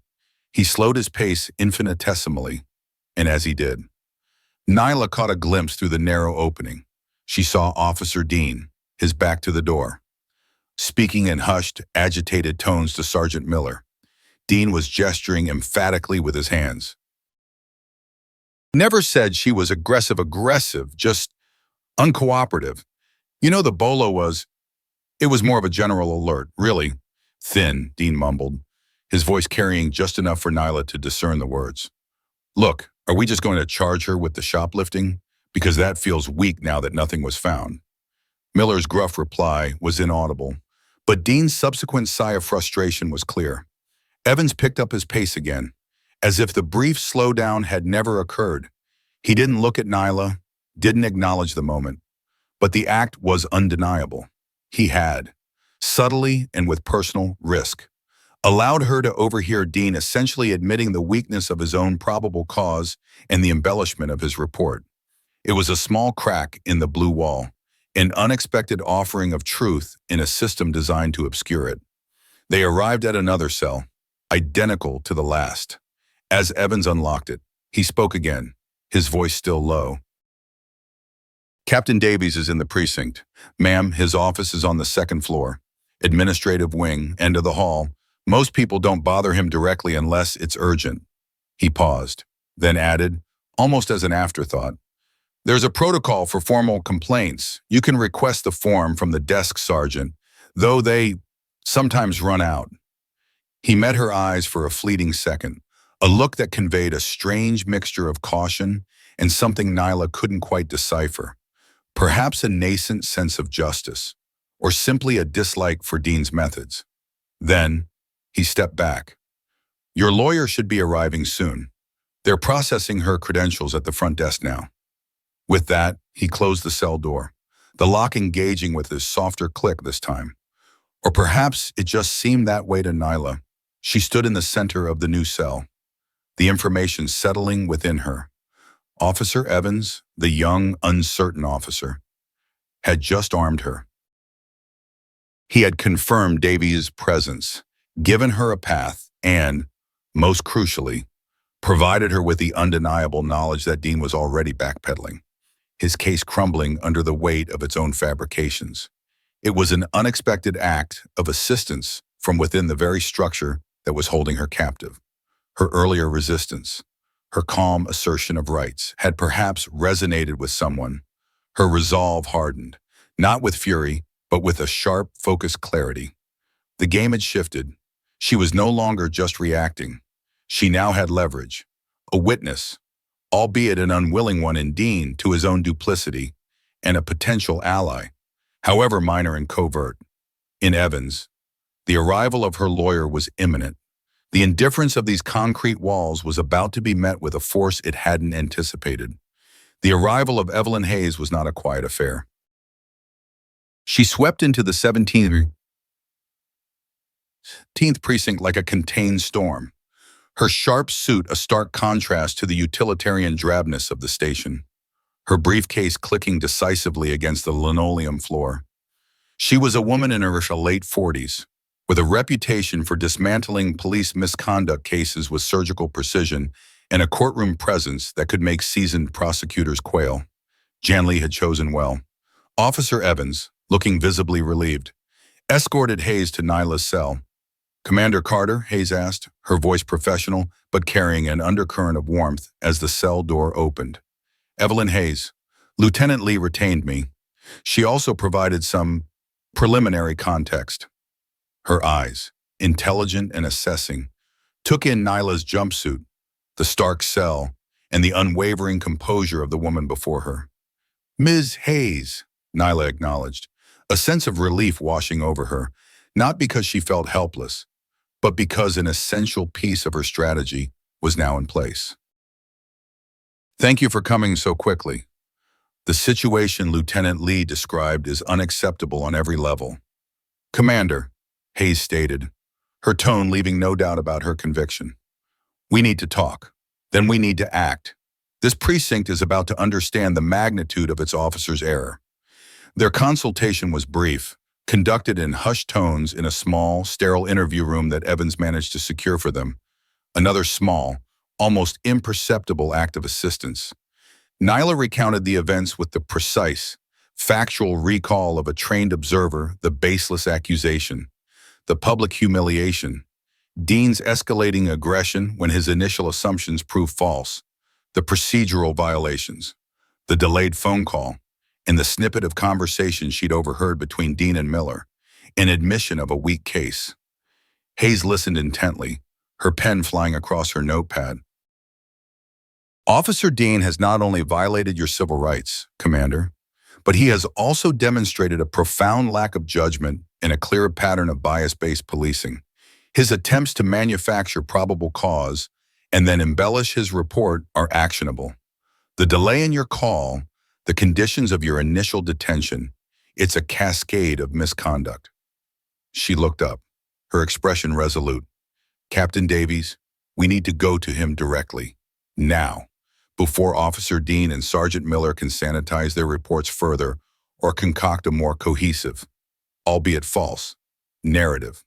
S1: He slowed his pace infinitesimally, and as he did, Nyla caught a glimpse through the narrow opening. She saw Officer Dean, his back to the door, speaking in hushed, agitated tones to Sergeant Miller. Dean was gesturing emphatically with his hands. Never said she was aggressive, just uncooperative. You know, the bolo it was more of a general alert, really. Thin, Dean mumbled, his voice carrying just enough for Nyla to discern the words. Look, are we just going to charge her with the shoplifting? Because that feels weak now that nothing was found. Miller's gruff reply was inaudible, but Dean's subsequent sigh of frustration was clear. Evans picked up his pace again, as if the brief slowdown had never occurred. He didn't look at Nyla, didn't acknowledge the moment, but the act was undeniable. He had, subtly and with personal risk, allowed her to overhear Dean essentially admitting the weakness of his own probable cause and the embellishment of his report. It was a small crack in the blue wall, an unexpected offering of truth in a system designed to obscure it. They arrived at another cell, identical to the last. As Evans unlocked it, he spoke again, his voice still low. Captain Davies is in the precinct. Ma'am, his office is on the second floor. Administrative wing, end of the hall. Most people don't bother him directly unless it's urgent. He paused, then added, almost as an afterthought, there's a protocol for formal complaints. You can request the form from the desk sergeant, though they sometimes run out. He met her eyes for a fleeting second, a look that conveyed a strange mixture of caution and something Nyla couldn't quite decipher. Perhaps a nascent sense of justice, or simply a dislike for Dean's methods. Then, he stepped back. Your lawyer should be arriving soon. They're processing her credentials at the front desk now. With that, he closed the cell door, the lock engaging with his softer click this time. Or perhaps it just seemed that way to Nyla. She stood in the center of the new cell, the information settling within her. Officer Evans, the young, uncertain officer, had just armed her. He had confirmed Davies' presence, given her a path, and, most crucially, provided her with the undeniable knowledge that Dean was already backpedaling. his case crumbling under the weight of its own fabrications. It was an unexpected act of assistance from within the very structure that was holding her captive. Her earlier resistance, her calm assertion of rights, had perhaps resonated with someone. Her resolve hardened, not with fury, but with a sharp, focused clarity. The game had shifted. She was no longer just reacting. She now had leverage, a witness, albeit an unwilling one in Dean, to his own duplicity, and a potential ally, however minor and covert. In Evans, the arrival of her lawyer was imminent. The indifference of these concrete walls was about to be met with a force it hadn't anticipated. The arrival of Evelyn Hayes was not a quiet affair. She swept into the 17th precinct like a contained storm, her sharp suit a stark contrast to the utilitarian drabness of the station, her briefcase clicking decisively against the linoleum floor. She was a woman in her late 40s, with a reputation for dismantling police misconduct cases with surgical precision and a courtroom presence that could make seasoned prosecutors quail. Jan Lee had chosen well. Officer Evans, looking visibly relieved, escorted Hayes to Nyla's cell. "Commander Carter?" Hayes asked, her voice professional but carrying an undercurrent of warmth as the cell door opened. "Evelyn Hayes. Lieutenant Lee retained me. She also provided some preliminary context." Her eyes, intelligent and assessing, took in Nyla's jumpsuit, the stark cell, and the unwavering composure of the woman before her. "Ms. Hayes," Nyla acknowledged, a sense of relief washing over her, not because she felt helpless, but because an essential piece of her strategy was now in place. "Thank you for coming so quickly. The situation Lieutenant Lee described is unacceptable on every level." "Commander," Hayes stated, her tone leaving no doubt about her conviction. "We need to talk. Then we need to act. This precinct is about to understand the magnitude of its officers' error." Their consultation was brief, conducted in hushed tones in a small, sterile interview room that Evans managed to secure for them. Another small, almost imperceptible act of assistance. Nyla recounted the events with the precise, factual recall of a trained observer, the baseless accusation, the public humiliation, Dean's escalating aggression when his initial assumptions proved false, the procedural violations, the delayed phone call, and the snippet of conversation she'd overheard between Dean and Miller, an admission of a weak case. Hayes listened intently, her pen flying across her notepad. "Officer Dean has not only violated your civil rights, Commander, but he has also demonstrated a profound lack of judgment and a clear pattern of bias-based policing. His attempts to manufacture probable cause and then embellish his report are actionable. The delay in your call, the conditions of your initial detention, it's a cascade of misconduct." She looked up, her expression resolute. "Captain Davies, we need to go to him directly, now, before Officer Dean and Sergeant Miller can sanitize their reports further or concoct a more cohesive, albeit false, narrative."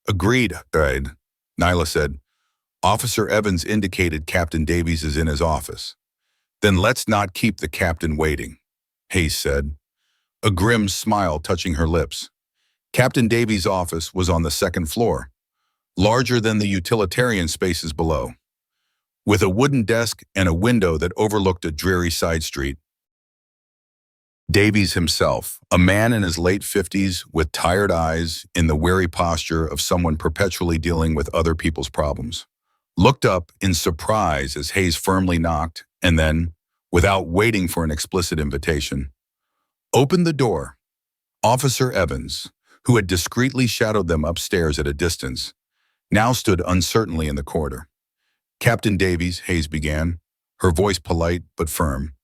S1: "Agreed, Ed," Nyla said. "Officer Evans indicated Captain Davies is in his office." "Then let's not keep the captain waiting," Hayes said, a grim smile touching her lips. Captain Davies' office was on the second floor, larger than the utilitarian spaces below, with a wooden desk and a window that overlooked a dreary side street. Davies himself, a man in his late 50s with tired eyes in the weary posture of someone perpetually dealing with other people's problems, looked up in surprise as Hayes firmly knocked and then, without waiting for an explicit invitation, opened the door. Officer Evans, who had discreetly shadowed them upstairs at a distance, now stood uncertainly in the corridor. "Captain Davies," Hayes began, her voice polite but firm.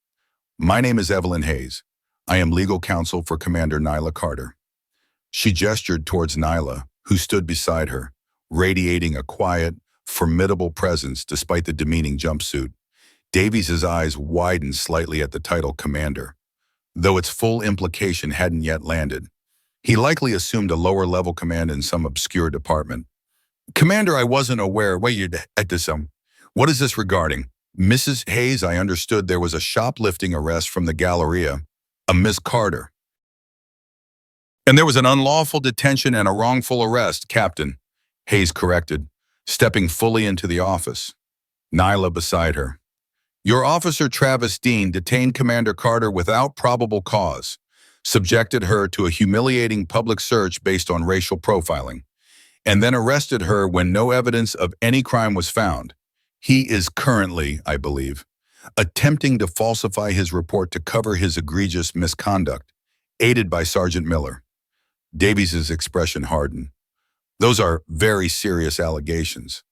S1: "My name is Evelyn Hayes. I am legal counsel for Commander Nyla Carter." She gestured towards Nyla, who stood beside her, radiating a quiet, formidable presence despite the demeaning jumpsuit. Davies' eyes widened slightly at the title Commander, though its full implication hadn't yet landed. He likely assumed a lower-level command in some obscure department. "Commander, I wasn't aware. Wait, you're at this, what is this regarding?" Mrs. Hayes, I understood there was a shoplifting arrest from the Galleria, a Miss Carter. And there was an unlawful detention and a wrongful arrest, Captain, Hayes corrected, stepping fully into the office. Nyla beside her. Your officer Travis Dean detained Commander Carter without probable cause, subjected her to a humiliating public search based on racial profiling, and then arrested her when no evidence of any crime was found. He is currently, I believe, attempting to falsify his report to cover his egregious misconduct, aided by Sergeant Miller. Davies's expression hardened. Those are very serious allegations.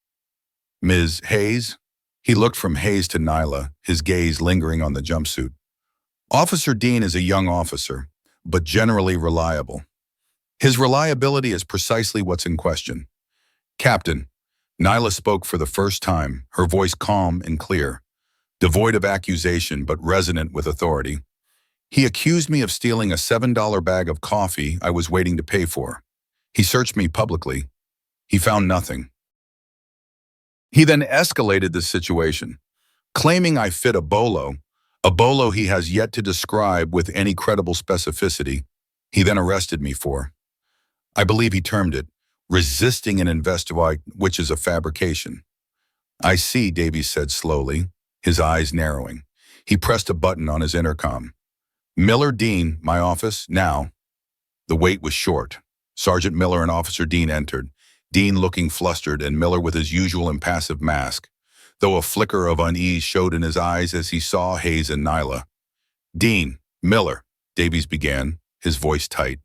S1: Ms. Hayes? He looked from Hayes to Nyla, his gaze lingering on the jumpsuit. Officer Dean is a young officer, but generally reliable. His reliability is precisely what's in question. Captain, Nyla spoke for the first time, her voice calm and clear, devoid of accusation but resonant with authority. He accused me of stealing a $7 bag of coffee I was waiting to pay for. He searched me publicly. He found nothing. He then escalated the situation, claiming I fit a bolo he has yet to describe with any credible specificity. He then arrested me for, I believe he termed it, resisting an investigation, which is a fabrication. I see, Davies said slowly, his eyes narrowing. He pressed a button on his intercom. Miller Dean, my office, now. The wait was short. Sergeant Miller and Officer Dean entered, Dean looking flustered and Miller with his usual impassive mask, though a flicker of unease showed in his eyes as he saw Hayes and Nyla. Dean, Miller, Davies began, his voice tight.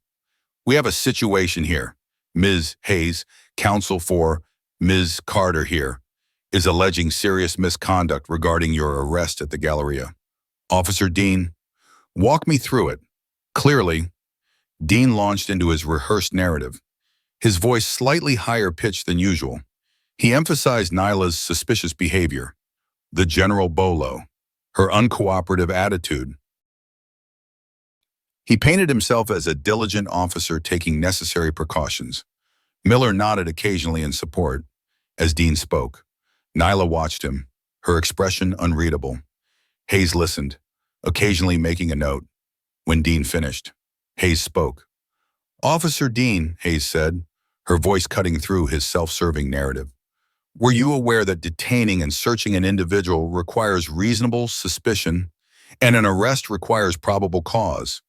S1: We have a situation here. Ms. Hayes, counsel for Ms. Carter here, is alleging serious misconduct regarding your arrest at the Galleria. Officer Dean, walk me through it. Clearly, Dean launched into his rehearsed narrative, his voice slightly higher pitched than usual. He emphasized Nyla's suspicious behavior, the general bolo, her uncooperative attitude. He painted himself as a diligent officer taking necessary precautions. Miller nodded occasionally in support. As Dean spoke, Nyla watched him, her expression unreadable. Hayes listened, occasionally making a note. When Dean finished, Hayes spoke. Officer Dean, Hayes said, her voice cutting through his self-serving narrative. Were you aware that detaining and searching an individual requires reasonable suspicion and an arrest requires probable cause?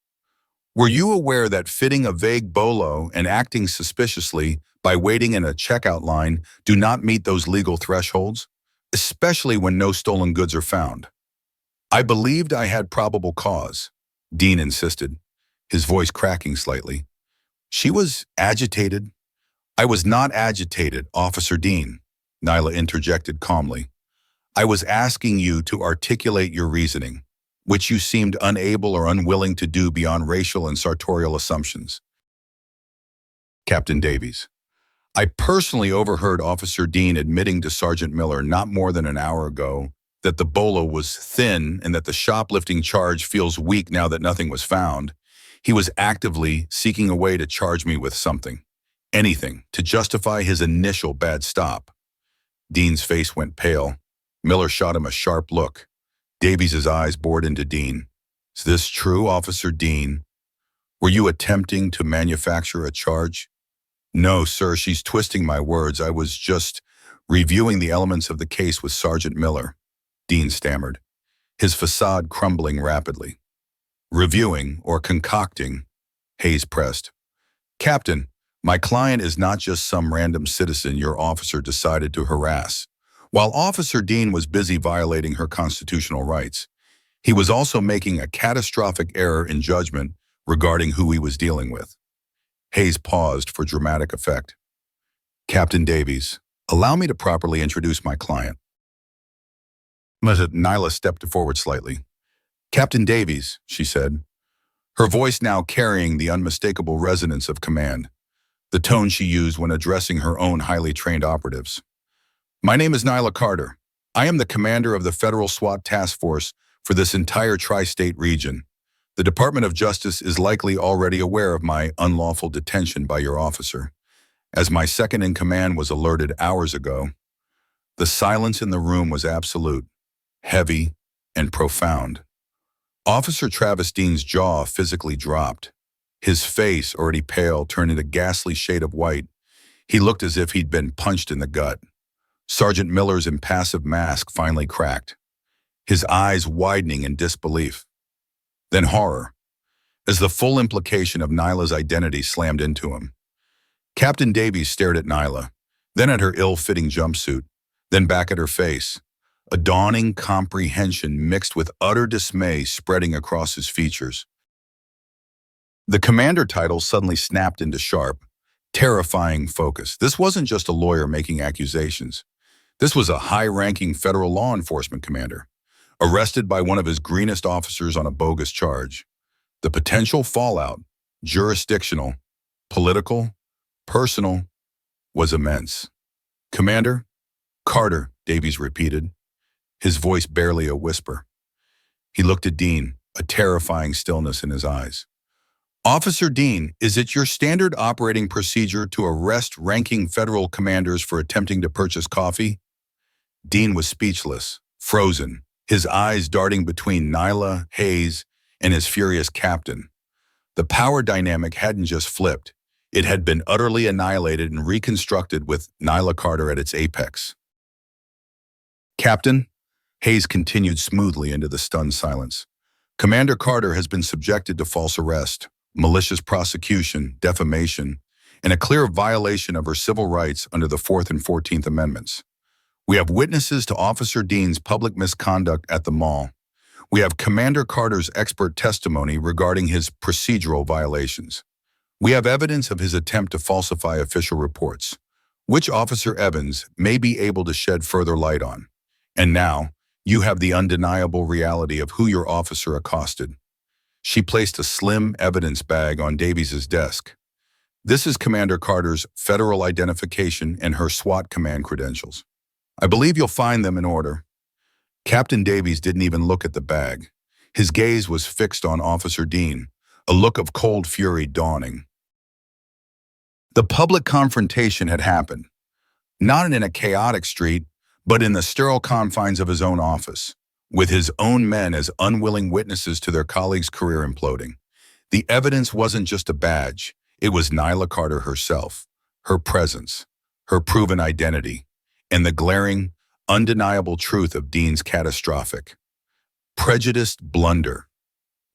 S1: Were you aware that fitting a vague bolo and acting suspiciously by waiting in a checkout line do not meet those legal thresholds, especially when no stolen goods are found? I believed I had probable cause, Dean insisted, his voice cracking slightly. She was agitated. I was not agitated, Officer Dean, Nyla interjected calmly. I was asking you to articulate your reasoning, which you seemed unable or unwilling to do beyond racial and sartorial assumptions. Captain Davies. I personally overheard Officer Dean admitting to Sergeant Miller not more than an hour ago that the bolo was thin and that the shoplifting charge feels weak now that nothing was found. He was actively seeking a way to charge me with something, anything, to justify his initial bad stop. Dean's face went pale. Miller shot him a sharp look. Davies's eyes bored into Dean. Is this true, Officer Dean? Were you attempting to manufacture a charge? No, sir, she's twisting my words. I was just reviewing the elements of the case with Sergeant Miller, Dean stammered, his facade crumbling rapidly. Reviewing or concocting, Hayes pressed. Captain, my client is not just some random citizen your officer decided to harass. While Officer Dean was busy violating her constitutional rights, he was also making a catastrophic error in judgment regarding who he was dealing with. Hayes paused for dramatic effect. Captain Davies, allow me to properly introduce my client. Nyla stepped forward slightly. Captain Davies, she said, her voice now carrying the unmistakable resonance of command, the tone she used when addressing her own highly trained operatives. My name is Nyla Carter. I am the commander of the federal SWAT task force for this entire tri-state region. The Department of Justice is likely already aware of my unlawful detention by your officer, as my second-in-command was alerted hours ago. The silence in the room was absolute. heavy, and profound. Officer Travis Dean's jaw physically dropped. His face, already pale, turned into a ghastly shade of white. He looked as if he'd been punched in the gut. Sergeant Miller's impassive mask finally cracked, his eyes widening in disbelief. Then horror, as the full implication of Nyla's identity slammed into him. Captain Davies stared at Nyla, then at her ill-fitting jumpsuit, then back at her face. A dawning comprehension mixed with utter dismay spreading across his features. The commander title suddenly snapped into sharp, terrifying focus. This wasn't just a lawyer making accusations. This was a high-ranking federal law enforcement commander, arrested by one of his greenest officers on a bogus charge. The potential fallout, jurisdictional, political, personal, was immense. "Commander Carter," Davies repeated, his voice barely a whisper. He looked at Dean, a terrifying stillness in his eyes. "Officer Dean, is it your standard operating procedure to arrest ranking federal commanders for attempting to purchase coffee?" Dean was speechless, frozen, his eyes darting between Nyla, Hayes, and his furious captain. The power dynamic hadn't just flipped. It had been utterly annihilated and reconstructed with Nyla Carter at its apex. "Captain," Hayes continued smoothly into the stunned silence, "Commander Carter has been subjected to false arrest, malicious prosecution, defamation, and a clear violation of her civil rights under the 4th and 14th Amendments. We have witnesses to Officer Dean's public misconduct at the mall. We have Commander Carter's expert testimony regarding his procedural violations. We have evidence of his attempt to falsify official reports, which Officer Evans may be able to shed further light on. And now, you have the undeniable reality of who your officer accosted." She placed a slim evidence bag on Davies' desk. "This is Commander Carter's federal identification and her SWAT command credentials. I believe you'll find them in order." Captain Davies didn't even look at the bag. His gaze was fixed on Officer Dean, a look of cold fury dawning. The public confrontation had happened, not in a chaotic street, but in the sterile confines of his own office, with his own men as unwilling witnesses to their colleagues' career imploding. The evidence wasn't just a badge, it was Nyla Carter herself, her presence, her proven identity, and the glaring, undeniable truth of Dean's catastrophic, prejudiced blunder.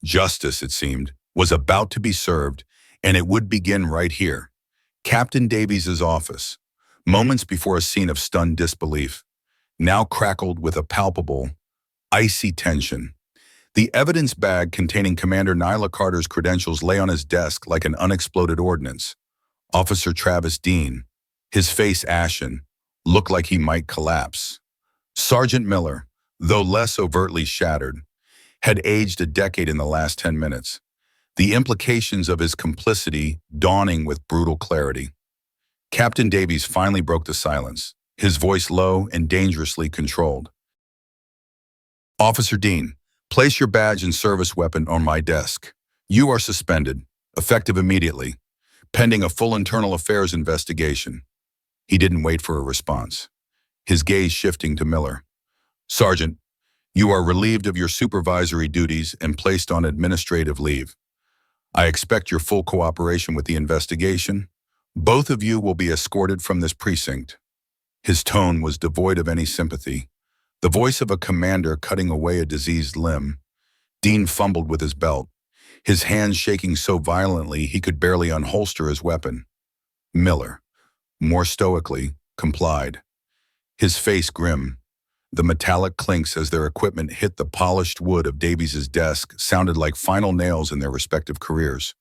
S1: Justice, it seemed, was about to be served, and it would begin right here, Captain Davies' office, moments before a scene of stunned disbelief, now crackled with a palpable, icy tension. The evidence bag containing Commander Nyla Carter's credentials lay on his desk like an unexploded ordnance. Officer Travis Dean, his face ashen, looked like he might collapse. Sergeant Miller, though less overtly shattered, had aged a decade in the last 10 minutes, the implications of his complicity dawning with brutal clarity. Captain Davies finally broke the silence, his voice low and dangerously controlled. "Officer Dean, place your badge and service weapon on my desk. You are suspended, effective immediately, pending a full internal affairs investigation." He didn't wait for a response, his gaze shifting to Miller. "Sergeant, you are relieved of your supervisory duties and placed on administrative leave. I expect your full cooperation with the investigation. Both of you will be escorted from this precinct." His tone was devoid of any sympathy, the voice of a commander cutting away a diseased limb. Dean fumbled with his belt, his hands shaking so violently he could barely unholster his weapon. Miller, more stoically, complied, his face grim. The metallic clinks as their equipment hit the polished wood of Davies' desk sounded like final nails in their respective careers.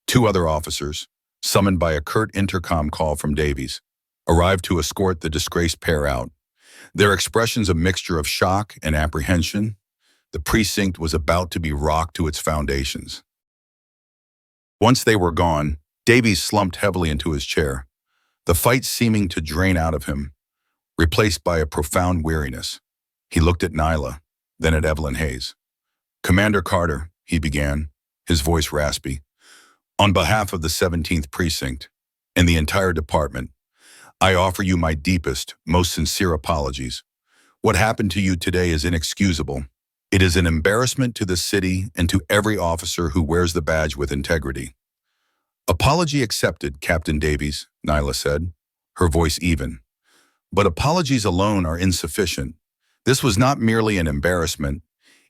S1: Two other officers, summoned by a curt intercom call from Davies, arrived to escort the disgraced pair out. Their expressions a mixture of shock and apprehension. The precinct was about to be rocked to its foundations. Once they were gone, Davies slumped heavily into his chair, the fight seeming to drain out of him, replaced by a profound weariness. He looked at Nyla, then at Evelyn Hayes. "Commander Carter," he began, his voice raspy, "on behalf of the 17th Precinct and the entire department, I offer you my deepest, most sincere apologies. What happened to you today is inexcusable. It is an embarrassment to the city and to every officer who wears the badge with integrity. Apology accepted, Captain Davies, Nyla said, her voice even. But apologies alone are insufficient. This was not merely an embarrassment.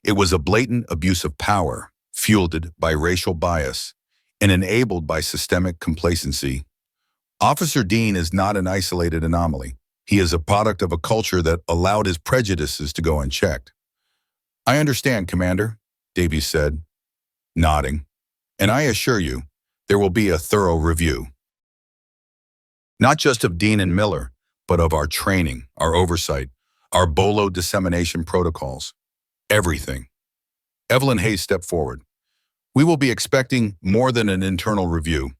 S1: It was a blatant abuse of power, fueled by racial bias and enabled by systemic complacency. Officer Dean is not an isolated anomaly. He is a product of a culture that allowed his prejudices to go unchecked. I understand, Commander, Davies said, nodding. And I assure you, there will be a thorough review. Not just of Dean and Miller, but of our training, our oversight, our BOLO dissemination protocols. Everything. Evelyn Hayes stepped forward. We will be expecting more than an internal review.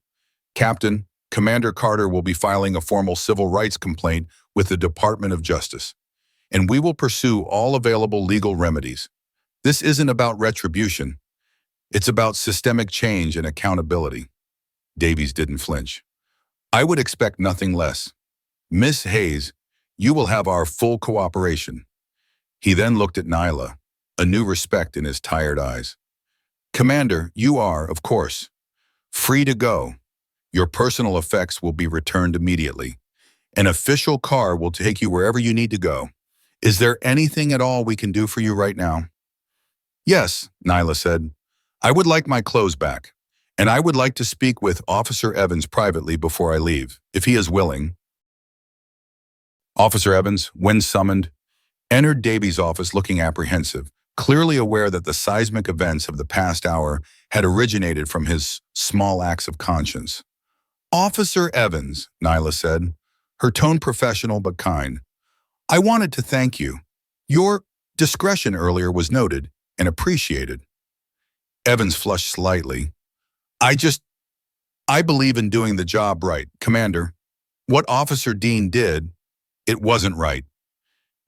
S1: Captain, Commander Carter will be filing a formal civil rights complaint with the Department of Justice, and we will pursue all available legal remedies. This isn't about retribution. It's about systemic change and accountability. Davies didn't flinch. I would expect nothing less. Miss Hayes, you will have our full cooperation. He then looked at Nyla, a new respect in his tired eyes. Commander, you are, of course, free to go. Your personal effects will be returned immediately. An official car will take you wherever you need to go. Is there anything at all we can do for you right now? Yes, Nyla said. I would like my clothes back, and I would like to speak with Officer Evans privately before I leave, if he is willing. Officer Evans, when summoned, entered Davies' office looking apprehensive, clearly aware that the seismic events of the past hour had originated from his small acts of conscience. Officer Evans, Nyla said, her tone professional but kind. I wanted to thank you. Your discretion earlier was noted and appreciated. Evans flushed slightly. I believe in doing the job right, Commander. What Officer Dean did, it wasn't right.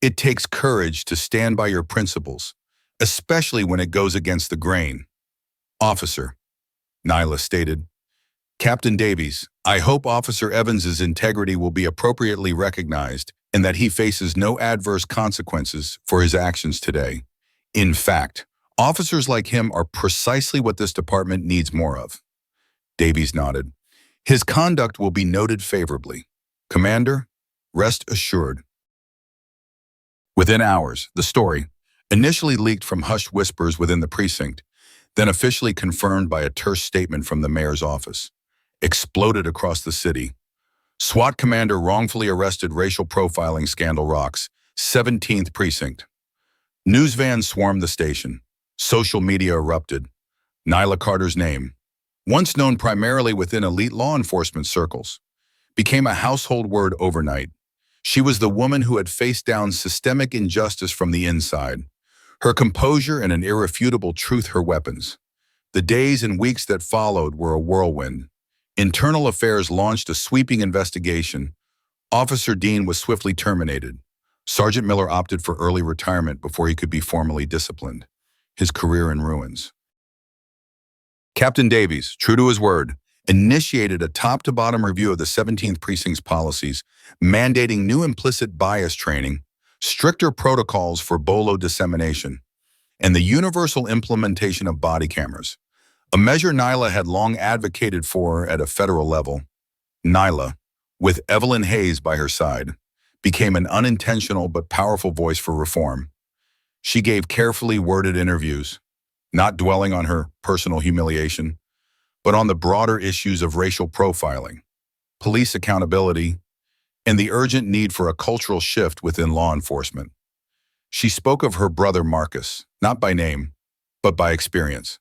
S1: It takes courage to stand by your principles, especially when it goes against the grain. Officer, Nyla stated. Captain Davies, I hope Officer Evans's integrity will be appropriately recognized and that he faces no adverse consequences for his actions today. In fact, officers like him are precisely what this department needs more of. Davies nodded. His conduct will be noted favorably. Commander, rest assured. Within hours, the story, initially leaked from hushed whispers within the precinct, then officially confirmed by a terse statement from the mayor's office, exploded across the city. SWAT commander wrongfully arrested, racial profiling scandal rocks, 17th precinct. News vans swarmed the station. Social media erupted. Nyla Carter's name, once known primarily within elite law enforcement circles, became a household word overnight. She was the woman who had faced down systemic injustice from the inside, her composure and an irrefutable truth her weapons. The days and weeks that followed were a whirlwind. Internal Affairs launched a sweeping investigation. Officer Dean was swiftly terminated. Sergeant Miller opted for early retirement before he could be formally disciplined, his career in ruins. Captain Davies, true to his word, initiated a top-to-bottom review of the 17th Precinct's policies, mandating new implicit bias training, stricter protocols for BOLO dissemination, and the universal implementation of body cameras, a measure Nyla had long advocated for at a federal level. Nyla, with Evelyn Hayes by her side, became an unintentional but powerful voice for reform. She gave carefully worded interviews, not dwelling on her personal humiliation, but on the broader issues of racial profiling, police accountability, and the urgent need for a cultural shift within law enforcement. She spoke of her brother Marcus, not by name, but by experience,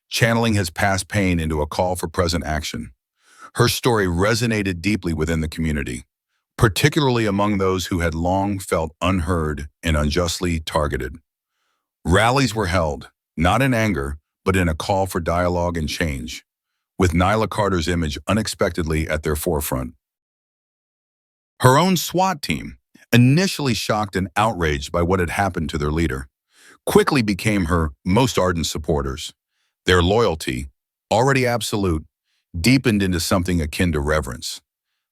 S1: channeling his past pain into a call for present action. Her story resonated deeply within the community, particularly among those who had long felt unheard and unjustly targeted. Rallies were held, not in anger, but in a call for dialogue and change, with Nyla Carter's image unexpectedly at their forefront. Her own SWAT team, initially shocked and outraged by what had happened to their leader, quickly became her most ardent supporters. Their loyalty, already absolute, deepened into something akin to reverence.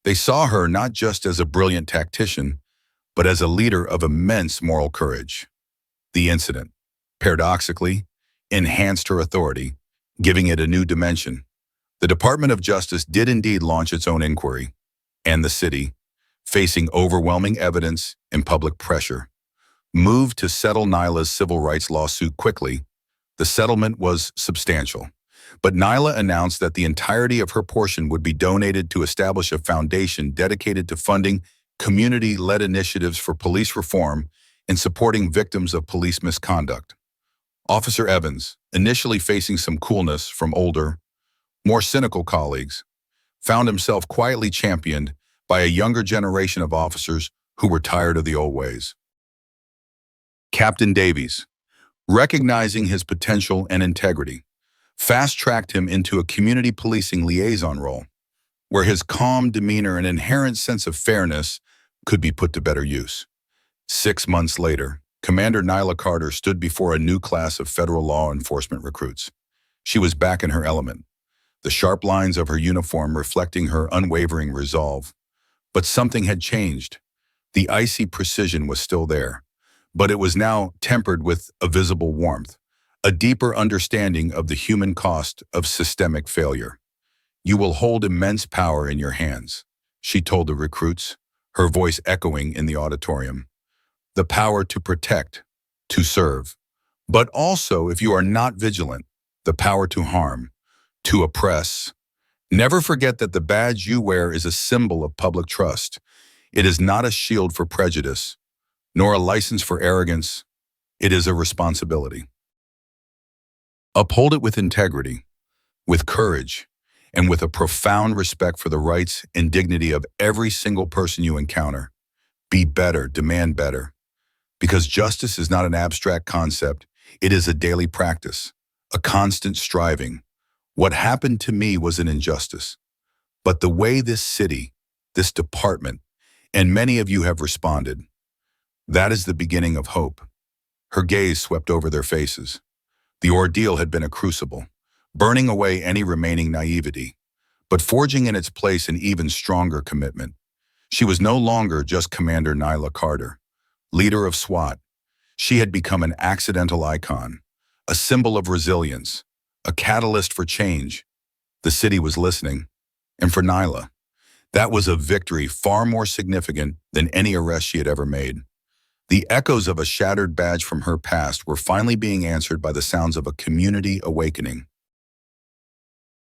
S1: They saw her not just as a brilliant tactician, but as a leader of immense moral courage. The incident, paradoxically, enhanced her authority, giving it a new dimension. The Department of Justice did indeed launch its own inquiry, and the city, facing overwhelming evidence and public pressure, moved to settle Nyla's civil rights lawsuit quickly. The settlement was substantial, but Nyla announced that the entirety of her portion would be donated to establish a foundation dedicated to funding community-led initiatives for police reform and supporting victims of police misconduct. Officer Evans, initially facing some coolness from older, more cynical colleagues, found himself quietly championed by a younger generation of officers who were tired of the old ways. Captain Davies, recognizing his potential and integrity, fast-tracked him into a community policing liaison role, where his calm demeanor and inherent sense of fairness could be put to better use. 6 months later, Commander Nyla Carter stood before a new class of federal law enforcement recruits. She was back in her element, the sharp lines of her uniform reflecting her unwavering resolve. But something had changed. The icy precision was still there, but it was now tempered with a visible warmth, a deeper understanding of the human cost of systemic failure. "You will hold immense power in your hands," she told the recruits, her voice echoing in the auditorium. "The power to protect, to serve, but also, if you are not vigilant, the power to harm, to oppress. Never forget that the badge you wear is a symbol of public trust. It is not a shield for prejudice, nor a license for arrogance. It is a responsibility. Uphold it with integrity, with courage, and with a profound respect for the rights and dignity of every single person you encounter. Be better, demand better. Because justice is not an abstract concept, it is a daily practice, a constant striving. What happened to me was an injustice. But the way this city, this department, and many of you have responded, that is the beginning of hope." Her gaze swept over their faces. The ordeal had been a crucible, burning away any remaining naivety, but forging in its place an even stronger commitment. She was no longer just Commander Nyla Carter, leader of SWAT. She had become an accidental icon, a symbol of resilience, a catalyst for change. The city was listening, and for Nyla, that was a victory far more significant than any arrest she had ever made. The echoes of a shattered badge from her past were finally being answered by the sounds of a community awakening.